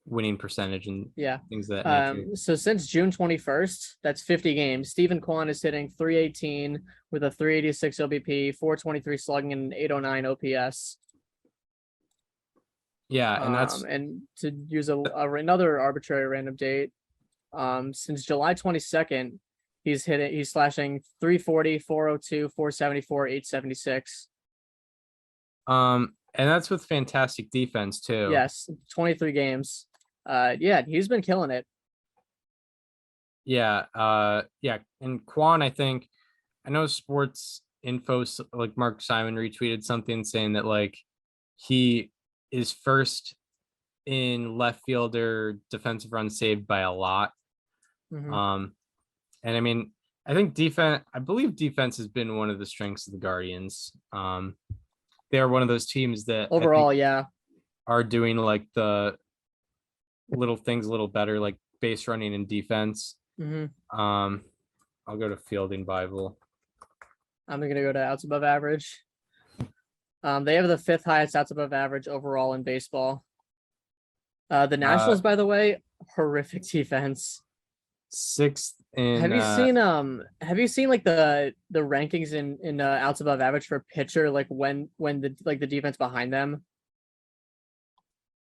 winning percentage and things of that nature. So since June 21st, that's 50 games. Stephen Kwan is hitting 318 with a 386 OBP, 423 slugging, and 809 OPS. Yeah, and and to use another arbitrary random date, since July 22nd, he's slashing 340, 402, 474, 876. And that's with fantastic defense too. Yes, 23 games. He's been killing it. Yeah, and Kwan, I know Sports Info, like Mark Simon retweeted something saying that like he is first in left fielder defensive runs saved by a lot. And I mean, I believe defense has been one of the strengths of the Guardians. They're one of those teams that overall, are doing like the little things a little better, like base running and defense. I'll go to Fielding Bible. I'm gonna go to outs above average. They have the 5th highest outs above average overall in baseball. The Nationals, by the way, horrific defense. 6th in. Have you seen like the rankings in outs above average for pitcher, like when the defense behind them?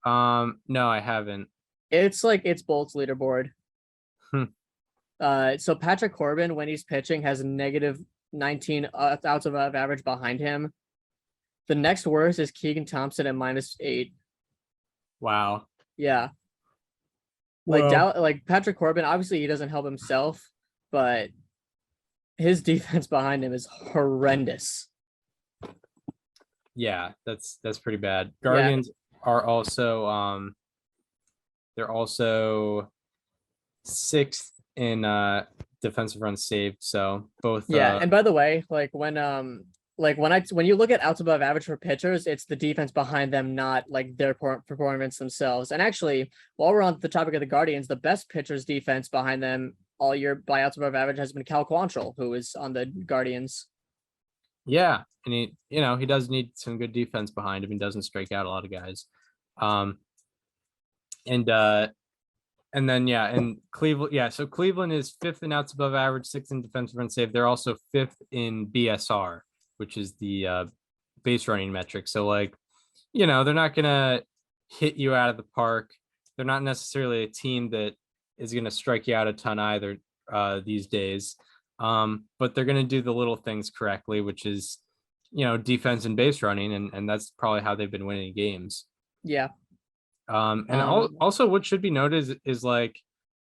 No, I haven't. It's Bolt's leaderboard. So Patrick Corbin, when he's pitching, has negative 19 outs above average behind him. The next worst is Keegan Thompson at -8. Wow. Yeah. Like Patrick Corbin, obviously he doesn't help himself, but his defense behind him is horrendous. Yeah, that's pretty bad. Guardians are also they're also 6th in defensive runs saved. So both and by the way, when you look at outs above average for pitchers, it's the defense behind them, not like their performance themselves. And actually, while we're on the topic of the Guardians, the best pitcher's defense behind them all year by outs above average has been Cal Quantrill, who is on the Guardians. Yeah, and he does need some good defense behind him. He doesn't strike out a lot of guys. And Cleveland, so Cleveland is 5th in outs above average, 6th in defensive run save. They're also 5th in BSR, which is the base running metric. So they're not gonna hit you out of the park. they're not necessarily a team that is going to strike you out a ton either these days. But they're going to do the little things correctly, which is, defense and base running, and that's probably how they've been winning games. Yeah. Also what should be noted is like,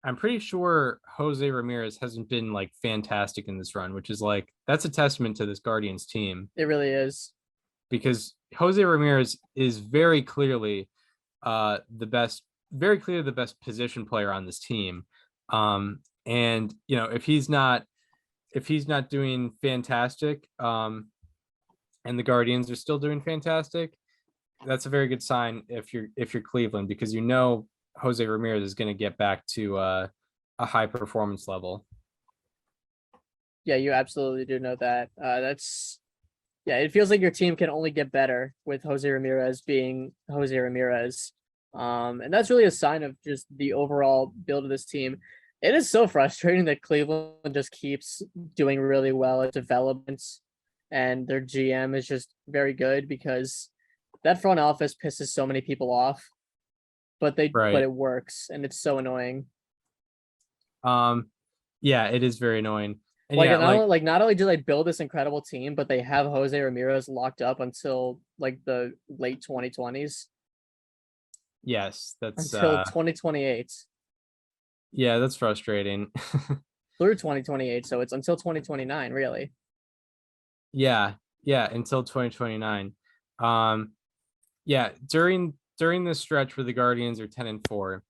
I'm pretty sure Jose Ramirez hasn't been like fantastic in this run, which is like, that's a testament to this Guardians team. It really is. Because Jose Ramirez is very clearly the best position player on this team. And if he's not doing fantastic, and the Guardians are still doing fantastic, that's a very good sign if you're Cleveland, because Jose Ramirez is going to get back to a high performance level. Yeah, you absolutely do know that. It feels like your team can only get better with Jose Ramirez being Jose Ramirez. And that's really a sign of just the overall build of this team. It is so frustrating that Cleveland just keeps doing really well at developments, and their GM is just very good, because that front office pisses so many people off, but it works, and it's so annoying. Yeah, it is very annoying. And not only do they build this incredible team, but they have Jose Ramirez locked up until like the late 2020s. Yes, that's until 2028. Yeah, that's frustrating. Through 2028, so it's until 2029, really. Yeah, until 2029. Yeah, during this stretch where the Guardians are 10-4,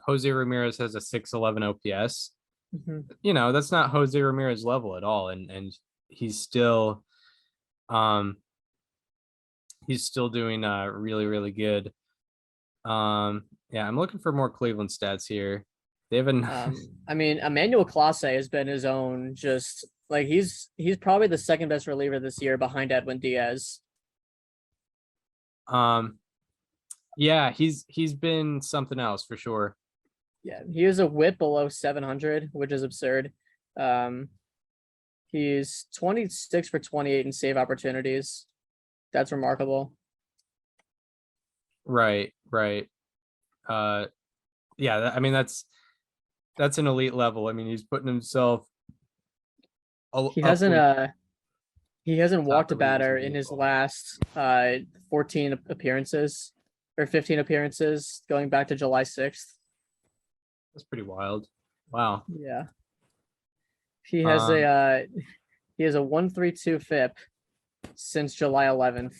Jose Ramirez has a 611 OPS. Mm-hmm. That's not Jose Ramirez level at all, and he's still doing really, really good. Yeah, I'm looking for more Cleveland stats here. They haven't. Emmanuel Clase has been his own. Just like he's probably the second best reliever this year behind Edwin Diaz. Yeah, he's been something else for sure. Yeah, he has a WHIP below 700, which is absurd. He's 26 for 28 in save opportunities. That's remarkable. Right. Yeah, that's an elite level. I mean, he's putting himself. He hasn't walked a batter in his last 14 appearances or 15 appearances going back to July 6th. That's pretty wild. Wow. Yeah. He has a 1.32 FIP since July 11th.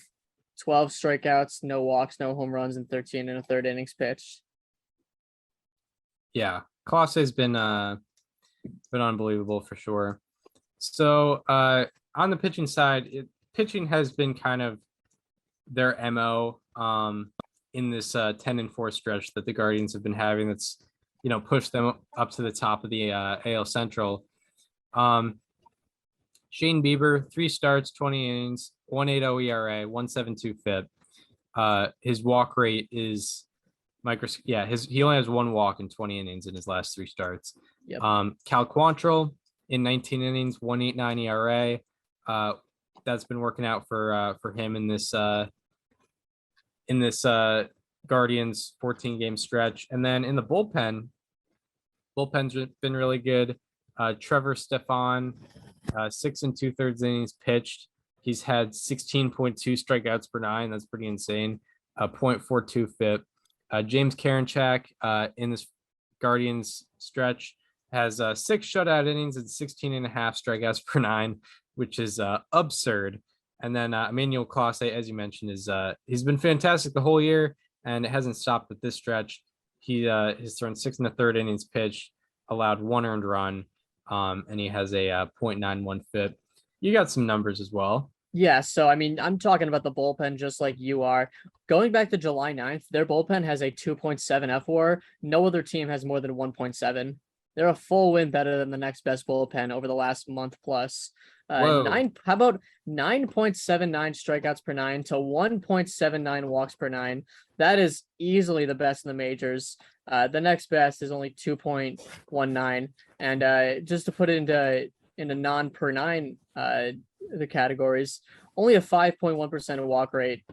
12 strikeouts, no walks, no home runs, and 13 and a third innings pitched. Yeah, Clase has been unbelievable for sure. So on the pitching side, pitching has been kind of their MO in this 10-4 stretch that the Guardians have been having. That's pushed them up to the top of the AL Central. Shane Bieber, 3 starts, 20 innings, 1.80 ERA, 1.72 FIP. His walk rate is he only has 1 walk in 20 innings in his last 3 starts. Yep. Cal Quantrill in 19 innings, 1.89 ERA. That's been working out for him in this Guardians 14-game stretch. And then in the bullpen's been really good. Trevor Stefan, 6 2/3 innings pitched. He's had 16.2 strikeouts per 9. That's pretty insane. 0.42 FIP. James Karinchak in this Guardians stretch has 6 shutout innings and 16.5 strikeouts per 9, which is absurd. And then Emmanuel Clase, as you mentioned, he's been fantastic the whole year, and it hasn't stopped at this stretch. He has thrown 6 1/3 innings pitched, allowed 1 earned run, and he has a 0.91 FIP. You got some numbers as well. Yeah, so I'm talking about the bullpen just like you are. Going back to July 9th, their bullpen has a 2.7 FWAR. No other team has more than 1.7. They're a full win better than the next best bullpen over the last month plus. How about 9.79 strikeouts per 9 to 1.79 walks per 9? That is easily the best in the majors. The next best is only 2.19. And just to put it into non per 9 the categories, only a 5.1% walk rate.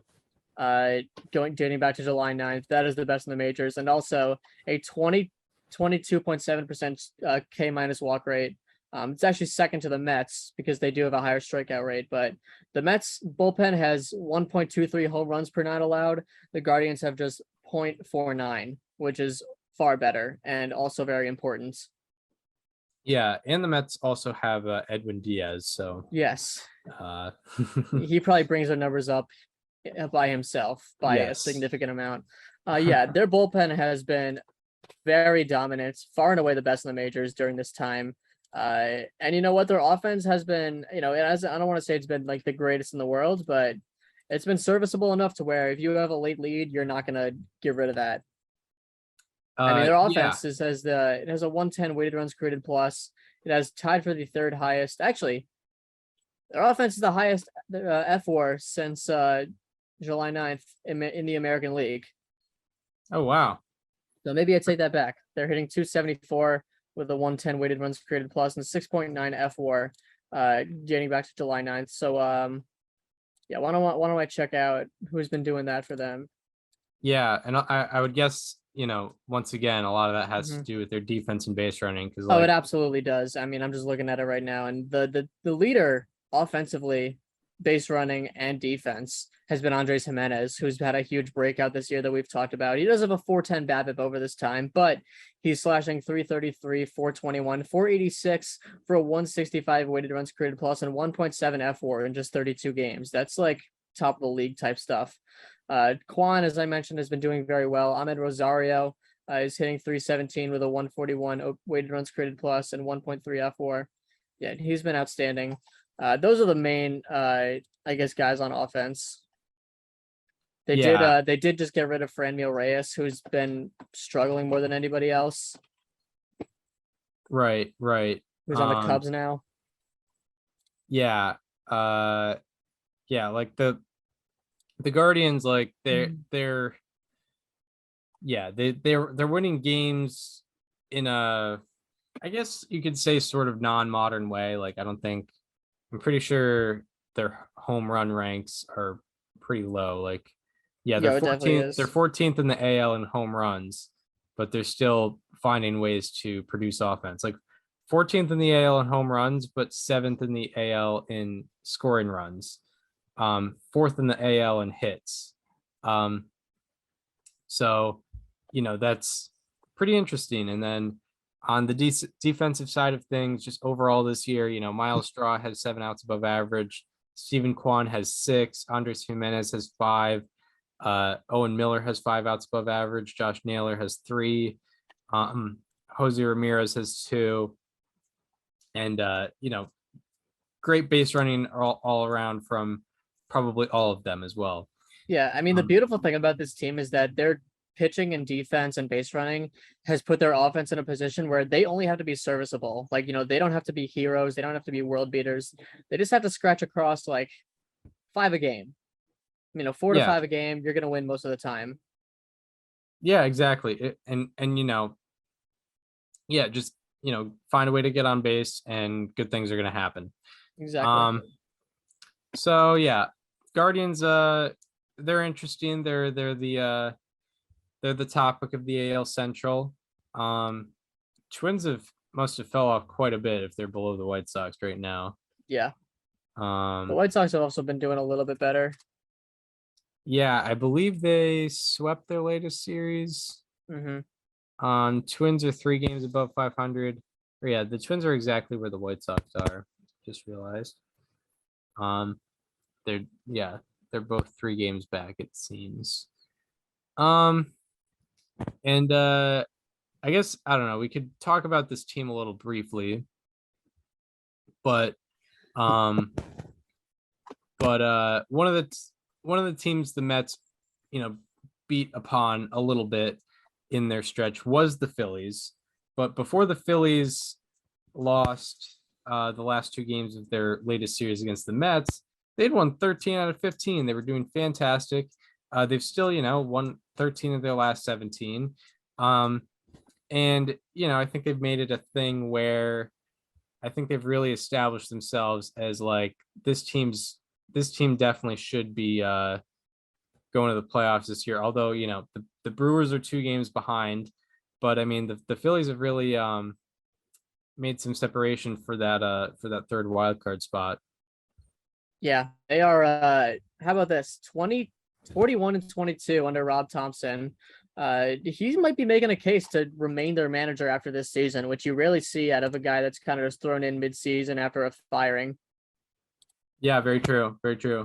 dating back to July 9th. That is the best in the majors, and also a 22.7% K minus walk rate. It's actually second to the Mets because they do have a higher strikeout rate, but the Mets bullpen has 1.23 home runs per nine allowed. The Guardians have just 0.49, which is far better and also very important. Yeah, and the Mets also have Edwin Diaz, so yes, he he probably brings their numbers up by himself by a significant amount. Yeah, their bullpen has been very dominant, far and away the best in the majors during this time. And you know what, their offense has been, I don't want to say it's been like the greatest in the world, but it's been serviceable enough to where if you have a late lead, you're not gonna get rid of that. Their offense it has a 110 weighted runs created plus. It has tied for the third highest. Actually, their offense is the highest F4 since July 9th in the American League. Oh wow. So maybe I take that back. They're hitting 274 with a 110 weighted runs created plus and 6.9 F4 dating back to July 9th. So yeah, why don't I check out who's been doing that for them? Yeah, and I would guess, once again, a lot of that has to do with their defense and base running. Because it absolutely does. I'm just looking at it right now, and the leader offensively, base running and defense has been Andres Jimenez, who's had a huge breakout this year that we've talked about. He does have a 410 BABIP over this time, but he's slashing 333, 421, 486 for a 165 weighted runs created plus and 1.7 F4 in just 32 games. That's like top of the league type stuff. Quan, as I mentioned, has been doing very well. Ahmed Rosario is hitting 317 with a 141 weighted runs created plus and 1.3 F4. Yeah, he's been outstanding. Those are the main, guys on offense. They did just get rid of Franmil Reyes, who's been struggling more than anybody else. Right. Who's on the Cubs now? Yeah. Like the Guardians, like they're winning games in a, I guess you could say, sort of non-modern way. Like I'm pretty sure their home run ranks are pretty low. Like, they're 14th. They're 14th in the AL in home runs, but they're still finding ways to produce offense. Like 14th in the AL in home runs, but 7th in the AL in scoring runs. 4th in the AL in hits. So, that's pretty interesting. And then on the defensive side of things, just overall this year, Miles Straw has 7 outs above average. Steven Kwan has 6. Andres Jimenez has 5. Owen Miller has 5 outs above average. Josh Naylor has 3. Jose Ramirez has 2. And, great base running all around from probably all of them as well. Yeah, the beautiful thing about this team is that their pitching and defense and base running has put their offense in a position where they only have to be serviceable. Like, they don't have to be heroes. They don't have to be world beaters. They just have to scratch across like 5 a game. 4 to 5 a game, you're going to win most of the time. Yeah, exactly. Just, find a way to get on base and good things are going to happen. Exactly. So yeah, Guardians, they're interesting. They're the topic of the AL Central. Twins must have fell off quite a bit if they're below the White Sox right now. Yeah. The White Sox have also been doing a little bit better. Yeah, I believe they swept their latest series. Twins are 3 games above 500. Or yeah, the Twins are exactly where the White Sox are. Just realized. They're both 3 games back, it seems. And I guess, I don't know, we could talk about this team a little briefly, but one of the teams the Mets, beat upon a little bit in their stretch was the Phillies. But before the Phillies lost the last 2 games of their latest series against the Mets, they'd won 13 out of 15. They were doing fantastic. They've still, won 13 of their last 17. And, I think they've made it a thing where I think they've really established themselves as like, this team definitely should be going to the playoffs this year. Although, the Brewers are 2 games behind, but I mean, the Phillies have really made some separation for that third wild card spot. Yeah, they are. How about this? 41-22 under Rob Thompson. He might be making a case to remain their manager after this season, which you rarely see out of a guy that's kind of just thrown in mid-season after a firing. Yeah, very true. Very true.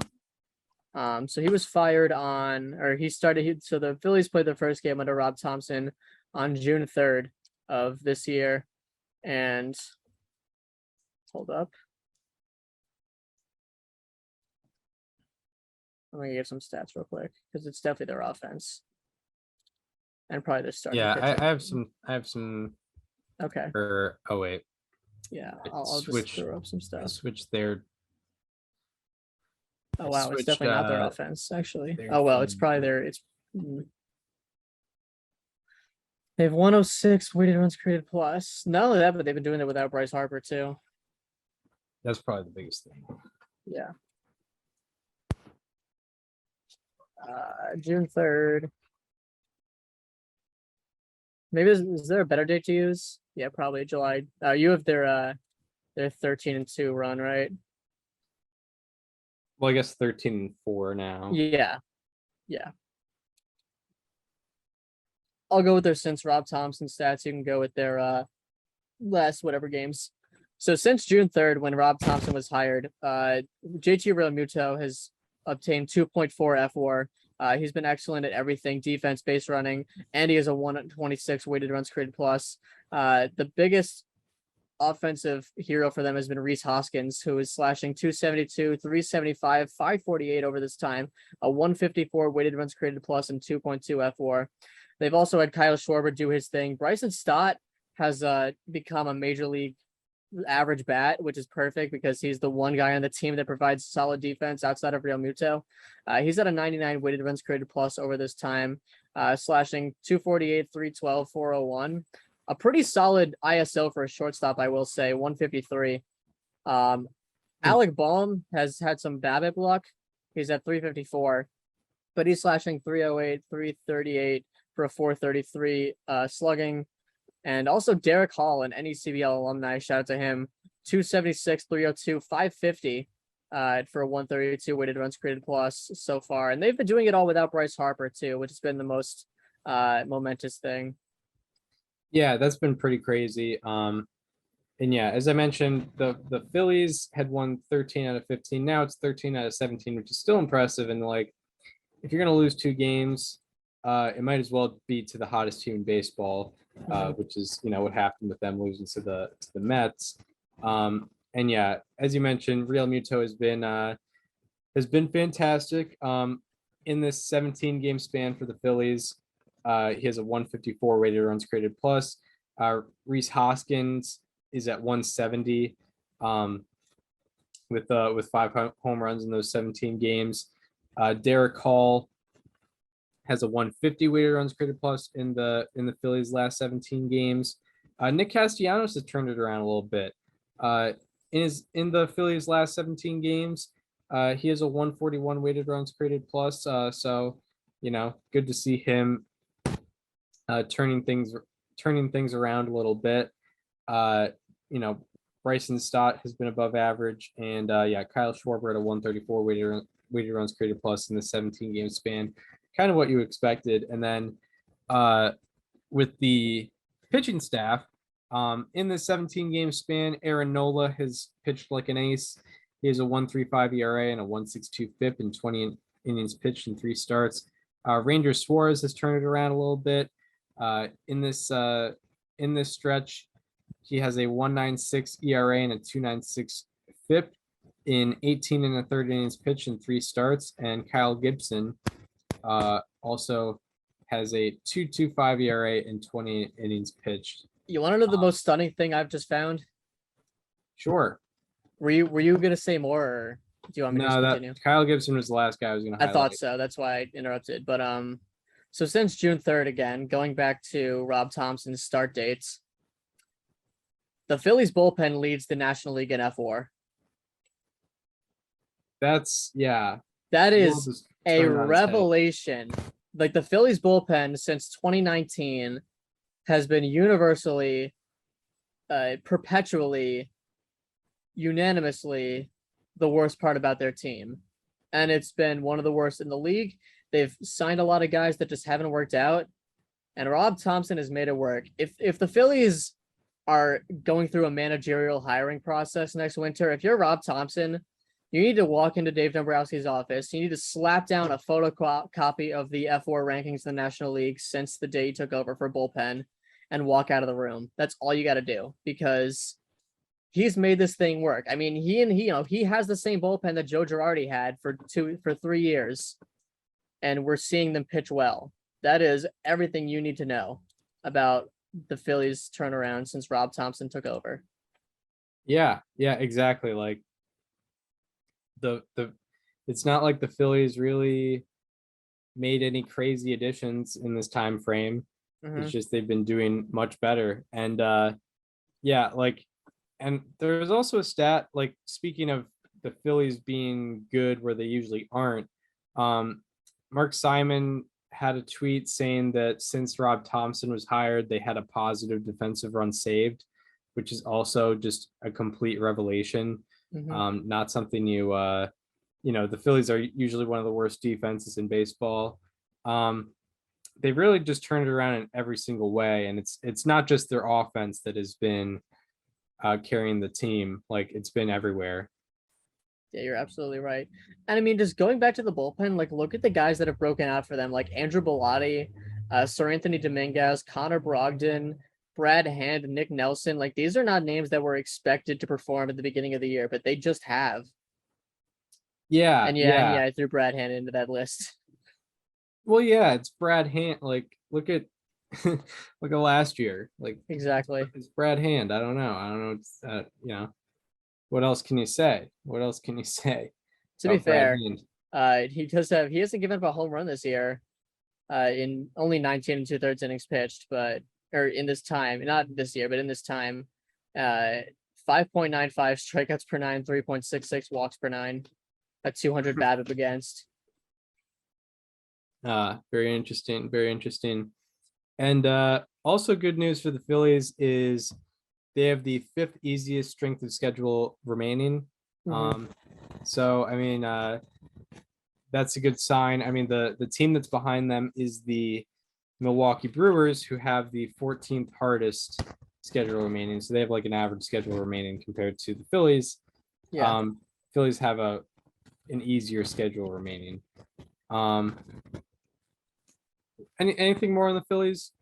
So he was fired so the Phillies played their first game under Rob Thompson on June 3rd of this year. And hold up. I'm gonna give some stats real quick because it's definitely their offense. And probably their starting pitcher. I have some. Okay. Oh wait. Yeah, I'll just throw up some stuff. Switch their. Oh wow, it's definitely not their offense, actually. Oh well, it's probably their. They have 106 weighted runs created plus. Not only that, but they've been doing it without Bryce Harper too. That's probably the biggest thing. Yeah. June 3rd. Maybe is there a better date to use? Yeah, probably July. You have their 13-2 run, right? Well, I guess 13-4 now. Yeah. I'll go with their since Rob Thompson stats. You can go with their last whatever games. So since June 3rd, when Rob Thompson was hired, JT Realmuto has obtained 2.4 FWAR. He's been excellent at everything: defense, base running, and he has a 126 weighted runs created plus. The biggest offensive hero for them has been Rhys Hoskins, who is slashing 272, 375, 548 over this time, a 154 weighted runs created plus, and 2.2 FWAR. They've also had Kyle Schwarber do his thing. Bryson Stott has become a major league average bat, which is perfect because he's the one guy on the team that provides solid defense outside of Realmuto. He's at a 99 weighted runs created plus over this time, slashing 248, 312, 401. A pretty solid ISO for a shortstop, I will say, 153. Alec Baum has had some BABIP luck. He's at 354, but he's slashing 308, 338 for a 433 slugging. And also Derek Hall, an NECBL alumni, shout out to him, 276, 302, 550 for a 132 weighted runs created plus so far. And they've been doing it all without Bryce Harper too, which has been the most momentous thing. Yeah, that's been pretty crazy. And yeah, as I mentioned, the Phillies had won 13 out of 15. Now it's 13 out of 17, which is still impressive. And like, if you're going to lose 2 games, it might as well be to the hottest team in baseball, which is, what happened with them losing to the Mets. And yeah, as you mentioned, Realmuto has been fantastic. In this 17 game span for the Phillies, he has a 154 weighted runs created plus. Rhys Hoskins is at 170 with 5 home runs in those 17 games. Derek Hall has a 150 weighted runs created plus in the Phillies' last 17 games. Nick Castellanos has turned it around a little bit. In the Phillies' last 17 games, he has a 141 weighted runs created plus. So good to see him turning things around a little bit. Bryson Stott has been above average, and Kyle Schwarber at a 134 weighted runs created plus in the 17 game span, kind of what you expected. And then with the pitching staff, in the 17 game span, Aaron Nola has pitched like an ace. He has a 1.35 ERA and a 1.62 FIP in 20 innings pitched in 3 starts. Ranger Suarez has turned it around a little bit. In this stretch, he has a 1.96 ERA and a 2.96 FIP in 18 and a third innings pitched in 3 starts. And Kyle Gibson also has a 2.25 ERA in 20 innings pitched. You want to know the most stunning thing I've just found? Sure. Were you gonna say more, or do you want me to continue? Kyle Gibson was the last guy I was gonna highlight. I thought so. That's why I interrupted. But so since June 3rd, again, going back to Rob Thompson's start dates, the Phillies bullpen leads the National League in FWAR. That is a revelation. Like the Phillies bullpen since 2019 has been universally, perpetually, unanimously the worst part about their team. And it's been one of the worst in the league. They've signed a lot of guys that just haven't worked out. And Rob Thompson has made it work. If the Phillies are going through a managerial hiring process next winter, if you're Rob Thompson, you need to walk into Dave Dombrowski's office. You need to slap down a photocopy of the F4 rankings in the National League since the day he took over for bullpen and walk out of the room. That's all you got to do, because he's made this thing work. I mean, he has the same bullpen that Joe Girardi had for 3 years, and we're seeing them pitch well. That is everything you need to know about the Phillies turnaround since Rob Thompson took over. Yeah, exactly. Like the it's not like the Phillies really made any crazy additions in this time frame. It's just they've been doing much better. And and there's also a stat, like, speaking of the Phillies being good where they usually aren't, Mark Simon had a tweet saying that since Rob Thompson was hired, they had a positive defensive run saved, which is also just a complete revelation. Not something the Phillies are usually one of the worst defenses in baseball. They've really just turned it around in every single way. And it's not just their offense that has been carrying the team. Like, it's been everywhere. Yeah, you're absolutely right. And I mean, just going back to the bullpen, like, look at the guys that have broken out for them, like Andrew Bellotti, Sir Anthony Dominguez, Connor Brogdon, Brad Hand, Nick Nelson. Like, these are not names that were expected to perform at the beginning of the year, but they just have. Yeah. And I threw Brad Hand into that list. Well, yeah, it's Brad Hand. Like, look at last year. Like, exactly. It's Brad Hand. I don't know. It's what else can you say? To be fair, he hasn't given up a home run this year, in only 19 2/3 innings pitched, or in this time, not this year, but in this time, 5.95 strikeouts per 9, 3.66 walks per 9, a 200 BABIP against. Very interesting. And also good news for the Phillies is they have the 5th easiest strength of schedule remaining. So I mean, that's a good sign. I mean, the team that's behind them is the Milwaukee Brewers, who have the 14th hardest schedule remaining. So they have like an average schedule remaining compared to the Phillies. Phillies have an easier schedule remaining. Anything more on the Phillies?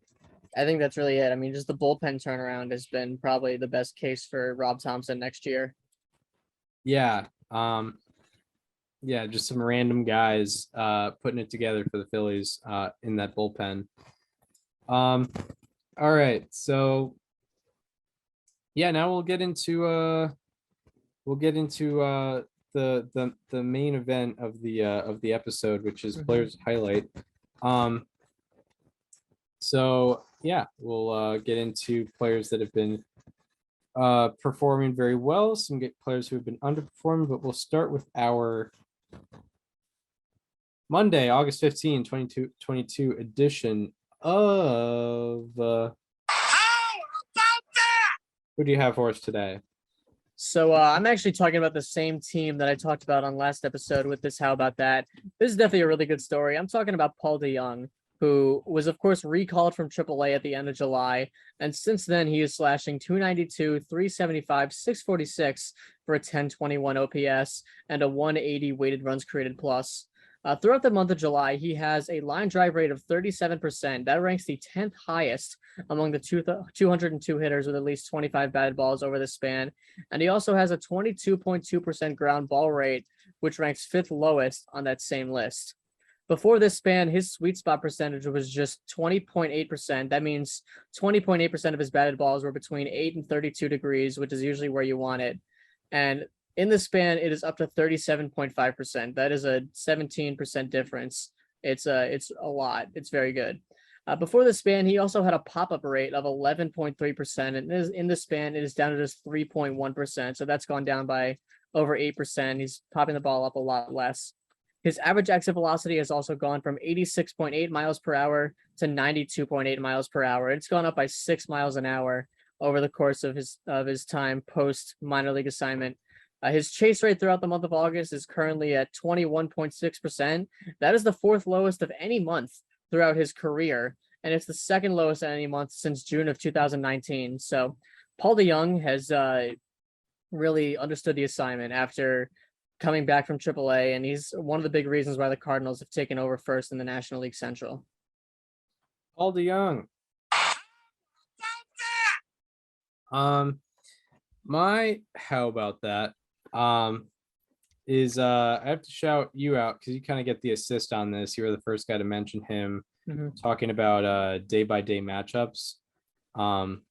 I think that's really it. I mean, just the bullpen turnaround has been probably the best case for Rob Thompson next year. Yeah. Just some random guys putting it together for the Phillies in that bullpen. All right. So now we'll get into the main event of the episode, which is players highlight. So we'll get into players that have been performing very well, some players who have been underperforming, but we'll start with our Monday, August 15, 2022 edition of How about that? Who do you have for us today? So I'm actually talking about the same team that I talked about on last episode with this How About That. This is definitely a really good story. I'm talking about Paul DeJong, who was, of course, recalled from AAA at the end of July. And since then, he is slashing 292, 375, 646 for a 1021 OPS and a 180 weighted runs created plus. Throughout the month of July, he has a line drive rate of 37%. That ranks the 10th highest among the 202 hitters with at least 25 batted balls over the span. And he also has a 22.2% ground ball rate, which ranks 5th lowest on that same list. Before this span, his sweet spot percentage was just 20.8%. That means 20.8% of his batted balls were between 8 and 32 degrees, which is usually where you want it. And in the span, it is up to 37.5%. That is a 17% difference. It's a lot. It's very good. Before the span, he also had a pop-up rate of 11.3%. And in the span, it is down to just 3.1%. So that's gone down by over 8%. He's popping the ball up a lot less. His average exit velocity has also gone from 86.8 miles per hour to 92.8 miles per hour. It's gone up by 6 miles an hour over the course of his time post minor league assignment. His chase rate throughout the month of August is currently at 21.6%. That is the fourth lowest of any month throughout his career, and it's the second lowest at any month since June of 2019. So Paul DeJong has really understood the assignment after coming back from AAA, and he's one of the big reasons why the Cardinals have taken over first in the National League Central. Paul DeJong. My how about that is I have to shout you out because you kind of get the assist on this. You were the first guy to mention him, talking about day-by-day matchups. Talking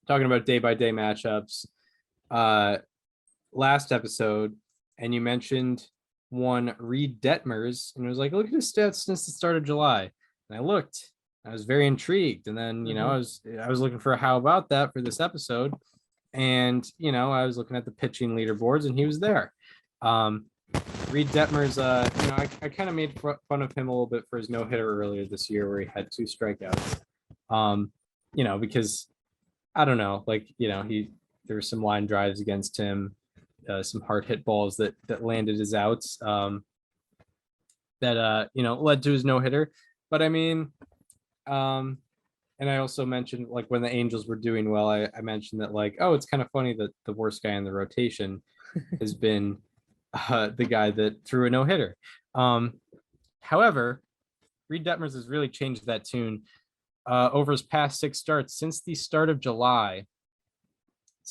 about day-by-day matchups last episode, and you mentioned one Reed Detmers, and it was like, look at his stats since the start of July. And I looked, I was very intrigued, and then I was looking for a how about that for this episode, and I was looking at the pitching leaderboards, and he was there. Reed Detmers, I kind of made fun of him a little bit for his no-hitter earlier this year where he had 2 strikeouts. Because I don't know, there were some line drives against him, some hard hit balls that landed as outs, that led to his no-hitter. But I mean, and I also mentioned, when the Angels were doing well, I mentioned that, it's kind of funny that the worst guy in the rotation has been the guy that threw a no-hitter. However, Reed Detmers has really changed that tune over his past 6 starts. Since the start of July,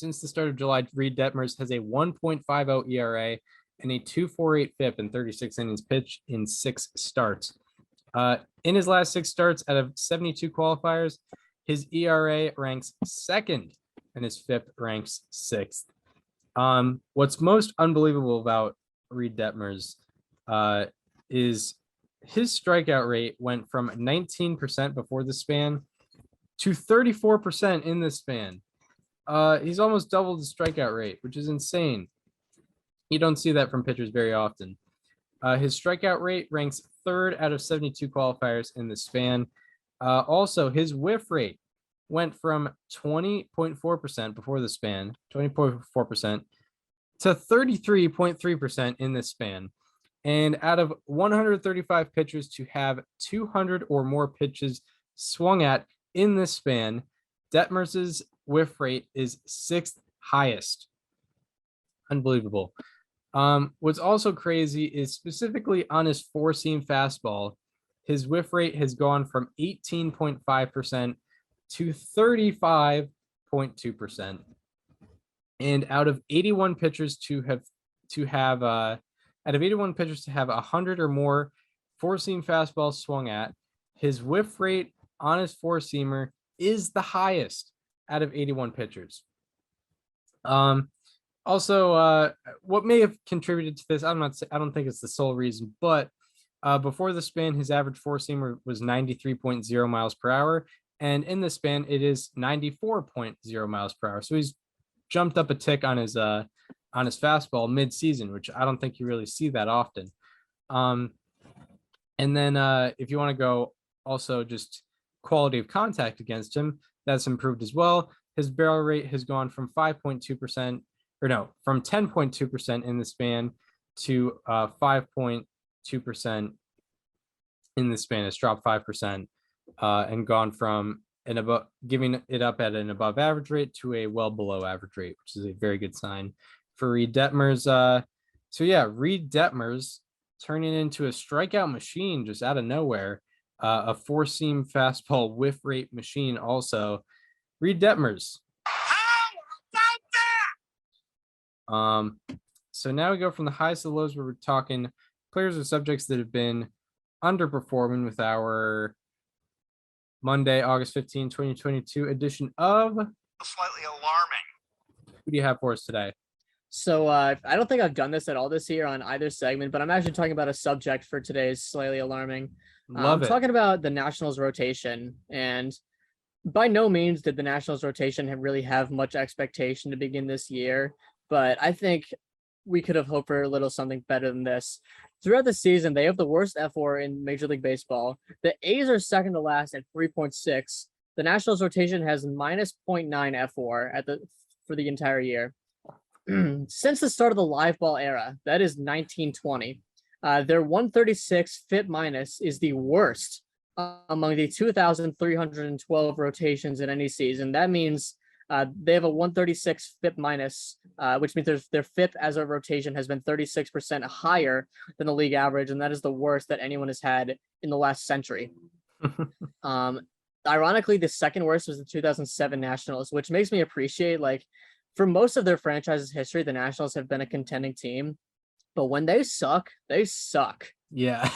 Reed Detmers has a 1.50 ERA and a 2.48 FIP in 36 innings pitched in 6 starts. In his last 6 starts out of 72 qualifiers, his ERA ranks 2nd and his FIP ranks 6th. What's most unbelievable about Reed Detmers is his strikeout rate went from 19% before the span to 34% in this span. He's almost doubled the strikeout rate, which is insane. You don't see that from pitchers very often. His strikeout rate ranks 3rd out of 72 qualifiers in the span. Also, his whiff rate went from 20.4% before the span, 20.4%, to 33.3% in this span. And out of 135 pitchers to have 200 or more pitches swung at in this span, Detmers' whiff rate is 6th highest. Unbelievable. What's also crazy is specifically on his 4-seam fastball, his whiff rate has gone from 18.5% to 35.2%. And out of 81 pitchers to have 100 or more 4-seam fastballs swung at, his whiff rate on his 4-seamer is the highest out of 81 pitchers. Also, what may have contributed to this, I don't think it's the sole reason, but before the span, his average 4-seamer was 93.0 miles per hour, and in the span, it is 94.0 miles per hour. So he's jumped up a tick on his fastball mid-season, which I don't think you really see that often. And then if you want to go also just quality of contact against him, that's improved as well. His barrel rate has gone from 5.2%, from 10.2% in the span to 5.2% in the span. It's dropped 5% and gone from giving it up at an above average rate to a well below average rate, which is a very good sign for Reed Detmers. Reed Detmers turning into a strikeout machine just out of nowhere, a 4-seam fastball whiff rate machine also. Reed Detmers. So now we go from the highs to the lows where we're talking players or subjects that have been underperforming with our Monday, August 15, 2022 edition of Slightly Alarming. Who do you have for us today? So I don't think I've done this at all this year on either segment, but I'm actually talking about a subject for today's Slightly Alarming. I'm talking about the Nationals rotation, and by no means did the Nationals rotation really have much expectation to begin this year, but I think we could have hoped for a little something better than this. throughout the season, they have the worst F4 in Major League Baseball. The A's are second to last at 3.6. The Nationals rotation has minus 0.9 F4 for the entire year. Since the start of the live ball era, that is 1920, their 136 FIP minus is the worst among the 2,312 rotations in any season. That means they have a 136 FIP minus, which means their FIP as a rotation has been 36% higher than the league average, and that is the worst that anyone has had in the last century. Ironically, the second worst was the 2007 Nationals, which makes me appreciate, like, for most of their franchise's history, the Nationals have been a contending team, but when they suck, they suck. Yeah.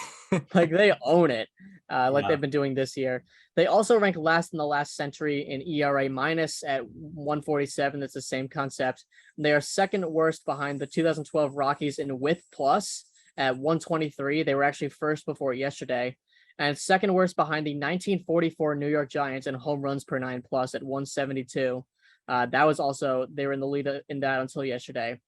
Like, they own it, like they've been doing this year. They also rank last in the last century in ERA minus at 147. That's the same concept. They are second worst behind the 2012 Rockies in WHIP plus at 123. They were actually first before yesterday. And second worst behind the 1944 New York Giants in home runs per 9 plus at 172. That was also, they were in the lead in that until yesterday.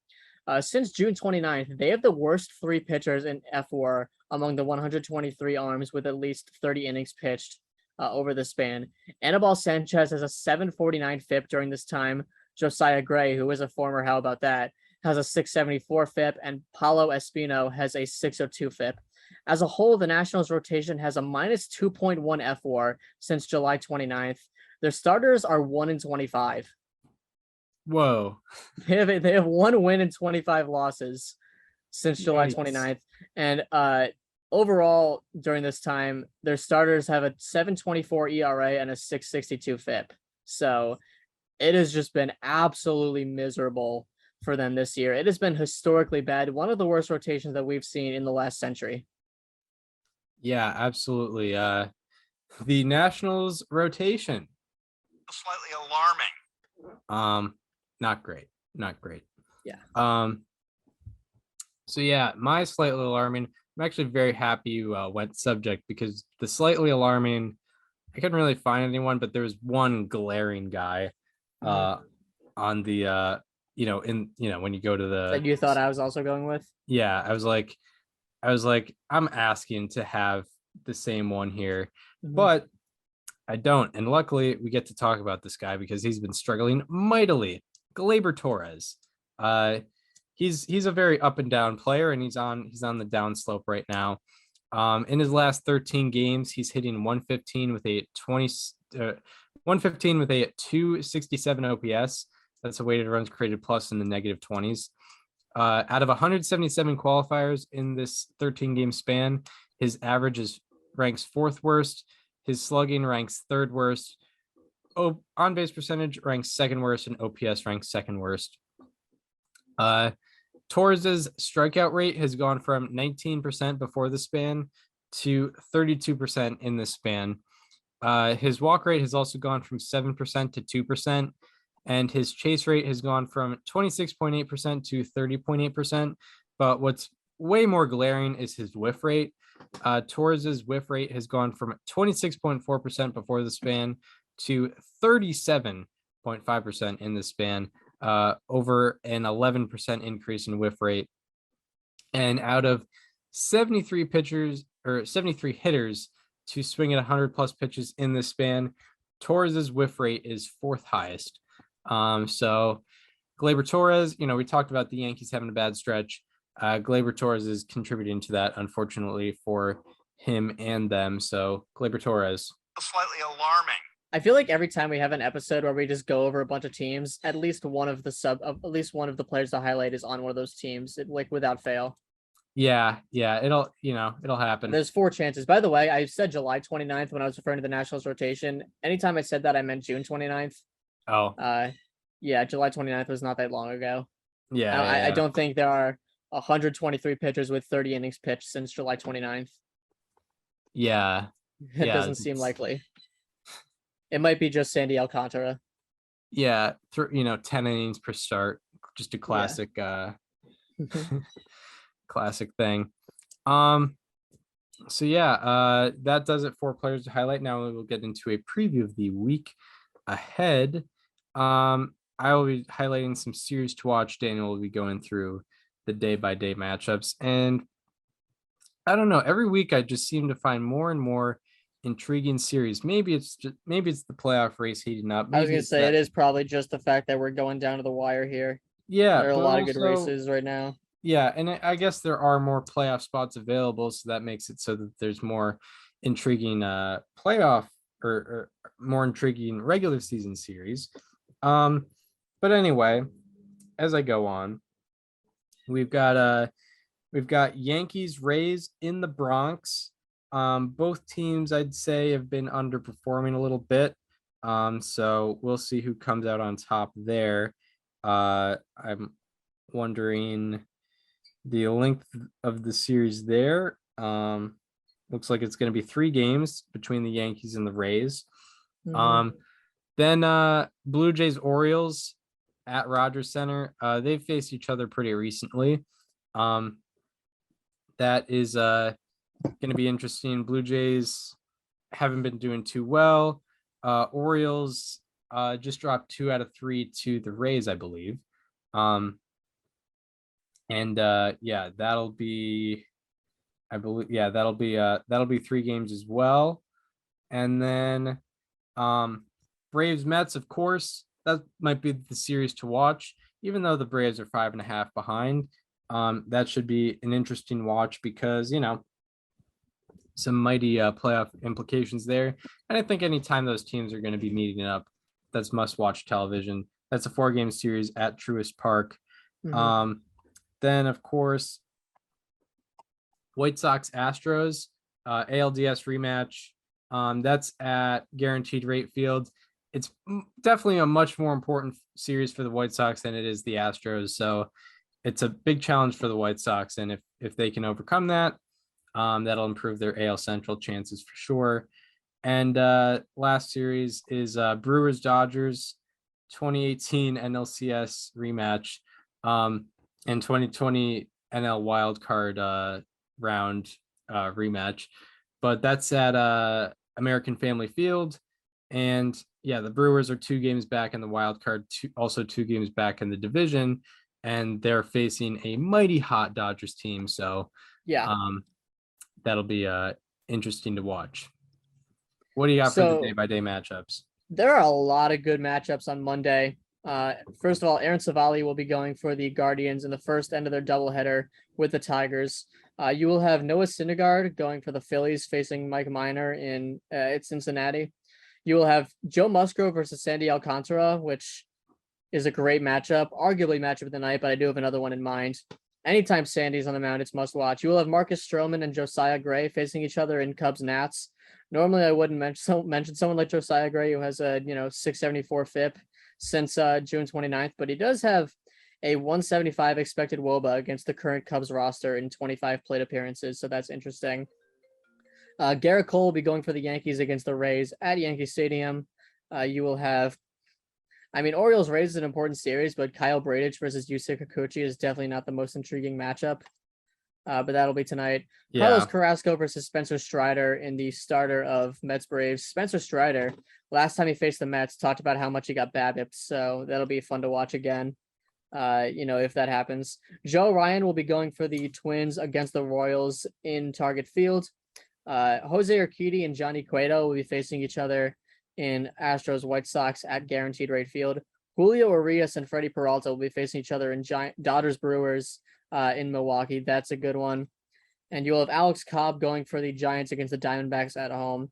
Since June 29th, they have the worst 3 pitchers in F4 among the 123 arms with at least 30 innings pitched over the span. Anibal Sanchez has a 749 FIP during this time. Josiah Gray, who is a former How About That, has a 674 FIP, and Paulo Espino has a 602 FIP. As a whole, the Nationals rotation has a minus 2.1 F4 since July 29th. Their starters are 1-25. Whoa. They have 1 win and 25 losses since July 29th. And overall, during this time, their starters have a 7.24 ERA and a 6.62 FIP. So it has just been absolutely miserable for them this year. It has been historically bad. One of the worst rotations that we've seen in the last century. Yeah, absolutely. The Nationals rotation. Slightly alarming. Not great. Yeah. So yeah, my slightly alarming. I'm actually very happy you went subject, because the slightly alarming, I couldn't really find anyone, but there was one glaring guy on the when you go to the that you thought I was also going with. Yeah, I was like, I'm asking to have the same one here, but I don't. And luckily we get to talk about this guy because he's been struggling mightily. Gleyber Torres. He's a very up and down player, and he's on the downslope right now. In his last 13 games, he's hitting 115 with a 267 OPS. That's a weighted runs created plus in the negative 20s. Out of 177 qualifiers in this 13-game span, his average ranks 4th worst. His slugging ranks 3rd worst. On-base percentage ranks 2nd worst, and OPS ranks 2nd worst. Torres's strikeout rate has gone from 19% before the span to 32% in this span. His walk rate has also gone from 7% to 2%, and his chase rate has gone from 26.8% to 30.8%. But what's way more glaring is his whiff rate. Torres's whiff rate has gone from 26.4% before the span to 37.5% in the span, over an 11% increase in whiff rate. And out of 73 hitters to swing at 100 plus pitches in this span, Torres's whiff rate is 4th highest. So Gleyber Torres, we talked about the Yankees having a bad stretch. Gleyber Torres is contributing to that, unfortunately, for him and them. So Gleyber Torres. Slightly alarming. I feel like every time we have an episode where we just go over a bunch of teams, at least one of the players to highlight is on one of those teams, without fail. Yeah, it'll happen. There's 4 chances. By the way, I said July 29th when I was referring to the Nationals rotation. Anytime I said that, I meant June 29th. Oh. Yeah, July 29th was not that long ago. Yeah. I don't think there are 123 pitchers with 30 innings pitched since July 29th. Yeah. It doesn't seem likely. It might be just Sandy Alcantara. Yeah, 10 innings per start, just a classic classic thing. So yeah, that does it for players to highlight. Now we will get into a preview of the week ahead. I will be highlighting some series to watch. Daniel will be going through the day-by-day matchups, and I don't know. Every week I just seem to find more and more intriguing series. Maybe it's the playoff race heating up. I was Maybe gonna it's say that. it is probably just the fact that we're going down to the wire here. Yeah, There are a but lot of good also, races right now. yeah, and I guess there are more playoff spots available, so that makes it so that there's more intriguing playoff or more intriguing regular season series. But anyway, as I go on, we've got Yankees Rays in the Bronx. Both teams I'd say have been underperforming a little bit. So we'll see who comes out on top there. I'm wondering the length of the series there. Looks like it's going to be 3 games between the Yankees and the Rays. Then Blue Jays Orioles at Rogers Center. They've faced each other pretty recently. That is going to be interesting. Blue Jays haven't been doing too well. Orioles just dropped 2 out of 3 to the Rays, I believe. Yeah, that'll be 3 games as well. And then Braves Mets, of course, that might be the series to watch, even though the Braves are 5.5 behind. That should be an interesting watch because, some mighty playoff implications there. And I think anytime those teams are going to be meeting up, that's must-watch television. That's a 4-game series at Truist Park. Then, of course, White Sox Astros, ALDS rematch. That's at Guaranteed Rate Field. It's definitely a much more important series for the White Sox than it is the Astros. So it's a big challenge for the White Sox. And if they can overcome that, that'll improve their AL Central chances for sure. And last series is Brewers Dodgers 2018 NLCS rematch and 2020 NL wildcard round rematch. But that's at American Family Field. And yeah, the Brewers are 2 games back in the wild card, also 2 games back in the division, and they're facing a mighty hot Dodgers team. So yeah, that'll be interesting to watch. What do you got for the day-by-day matchups? There are a lot of good matchups on Monday. First of all, Aaron Savali will be going for the Guardians in the first end of their doubleheader with the Tigers. You will have Noah Syndergaard going for the Phillies facing Mike Minor at Cincinnati. You will have Joe Musgrove versus Sandy Alcantara, which is a great matchup, arguably matchup of the night, but I do have another one in mind. Anytime Sandy's on the mound, it's must watch. You will have Marcus Stroman and Josiah Gray facing each other in Cubs Nats. Normally, I wouldn't mention someone like Josiah Gray, who has a 674 FIP since June 29th, but he does have a 175 expected WOBA against the current Cubs roster in 25 plate appearances, so that's interesting. Garrett Cole will be going for the Yankees against the Rays at Yankee Stadium. You will have, Orioles Rays is an important series, but Kyle Bradich versus Yusei Kikuchi is definitely not the most intriguing matchup. But that'll be tonight. Yeah. Carlos Carrasco versus Spencer Strider in the starter of Mets Braves. Spencer Strider, last time he faced the Mets, talked about how much he got BABIP, so that'll be fun to watch again. If that happens. Joe Ryan will be going for the Twins against the Royals in Target Field. Jose Urquidy and Johnny Cueto will be facing each other in Astros White Sox at Guaranteed Rate Field. Julio Urias and Freddie Peralta will be facing each other in Dodgers Brewers in Milwaukee. That's a good one. And you'll have Alex Cobb going for the Giants against the Diamondbacks at home.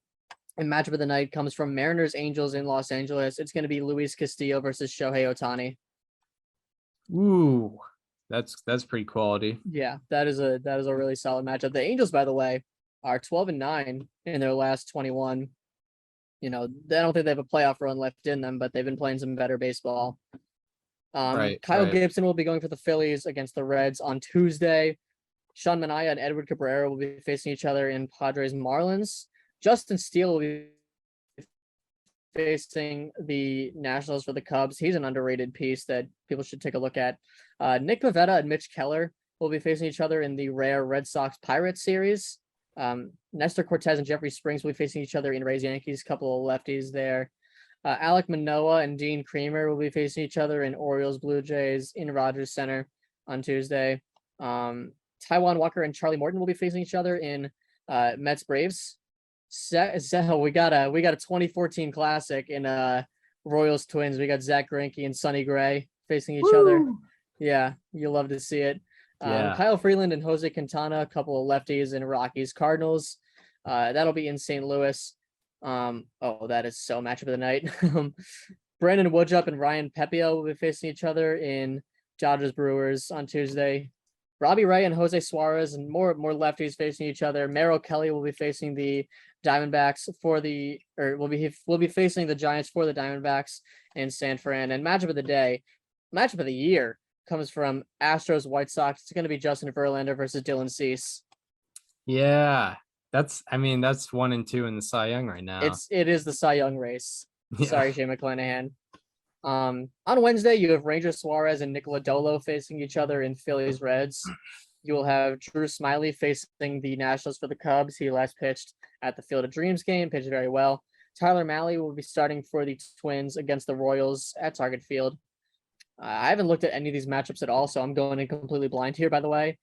And matchup of the night comes from Mariners Angels in Los Angeles. It's going to be Luis Castillo versus Shohei Ohtani. Ooh, that's pretty quality. Yeah, that is a really solid matchup. The Angels, by the way, are 12-9 in their last 21. I don't think they have a playoff run left in them, but they've been playing some better baseball. Kyle Gibson will be going for the Phillies against the Reds on Tuesday. Sean Manaea and Edward Cabrera will be facing each other in Padres Marlins. Justin Steele will be facing the Nationals for the Cubs. He's an underrated piece that people should take a look at. Nick Pivetta and Mitch Keller will be facing each other in the rare Red Sox Pirates series. Nestor Cortez and Jeffrey Springs will be facing each other in Rays Yankees, couple of lefties there. Alek Manoah and Dean Creamer will be facing each other in Orioles Blue Jays in Rogers Center on Tuesday. Taiwan Walker and Charlie Morton will be facing each other in Mets Braves. So we got a 2014 classic in Royals Twins. We got Zach Greinke and Sonny Gray facing each other. Yeah, you'll love to see it. Kyle Freeland and Jose Quintana, a couple of lefties in Rockies Cardinals. That'll be in St. Louis. That is so matchup of the night. Brandon Woodruff and Ryan Pepio will be facing each other in Dodgers Brewers on Tuesday. Robbie Ray and Jose Suarez and more lefties facing each other. Merrill Kelly will be facing the Diamondbacks will be facing the Giants for the Diamondbacks in San Fran. And matchup of the year comes from Astros White Sox. It's going to be Justin Verlander versus Dylan Cease. Yeah, that's 1 and 2 in the Cy Young right now. It is the Cy Young race. Yeah. Sorry, Shane McClanahan. On Wednesday, you have Ranger Suarez and Nick Lodolo facing each other in Phillies Reds. You will have Drew Smiley facing the Nationals for the Cubs. He last pitched at the Field of Dreams game, pitched very well. Tyler Mahle will be starting for the Twins against the Royals at Target Field. I haven't looked at any of these matchups at all, so I'm going in completely blind here, by the way.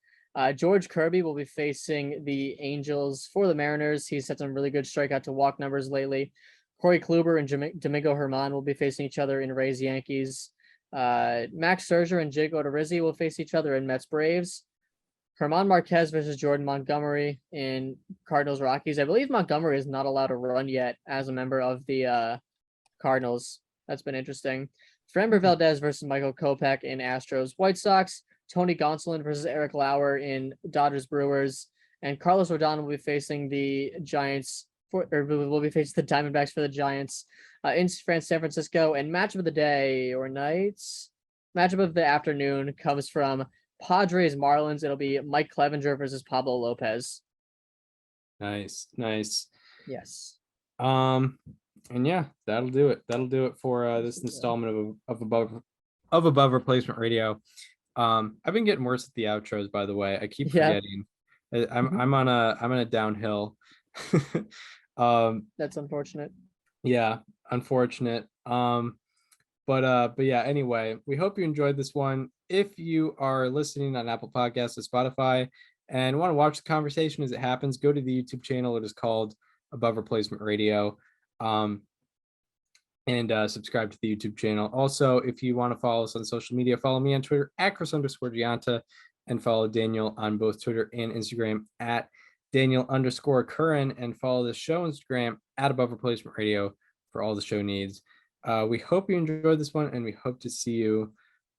George Kirby will be facing the Angels for the Mariners. He's had some really good strikeout to walk numbers lately. Corey Kluber and Domingo Germán will be facing each other in Rays Yankees. Max Scherzer and Jake Odorizzi will face each other in Mets Braves. Germán Marquez versus Jordan Montgomery in Cardinals Rockies. I believe Montgomery is not allowed to run yet as a member of the Cardinals. That's been interesting. Framber Valdez versus Michael Kopech in Astros White Sox. Tony Gonsolin versus Eric Lauer in Dodgers Brewers. And Carlos Rodon will be facing the Giants will be facing the Diamondbacks for the Giants in San Francisco. And matchup of the day or nights, matchup of the afternoon comes from Padres Marlins. It'll be Mike Clevenger versus Pablo Lopez. Nice. Yes. And yeah, that'll do it. That'll do it for this installment of Above Replacement Radio. I've been getting worse at the outros, by the way. I keep forgetting. I'm on a downhill. That's unfortunate. Yeah, unfortunate. But yeah, anyway, we hope you enjoyed this one. If you are listening on Apple Podcasts or Spotify and want to watch the conversation as it happens, go to the YouTube channel. It is called Above Replacement Radio. And subscribe to the YouTube channel. Also, if you want to follow us on social media, follow me on Twitter at Chris_Gianta and follow Daniel on both Twitter and Instagram at Daniel_Curran, and follow the show Instagram at Above Replacement Radio for all the show needs. We hope you enjoyed this one, and we hope to see you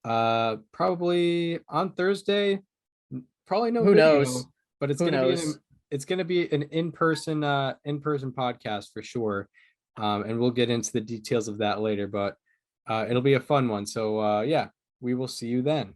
probably on Thursday. Probably no Who video, knows? But it's gonna be an in-person podcast for sure. And we'll get into the details of that later, but it'll be a fun one. So yeah, we will see you then.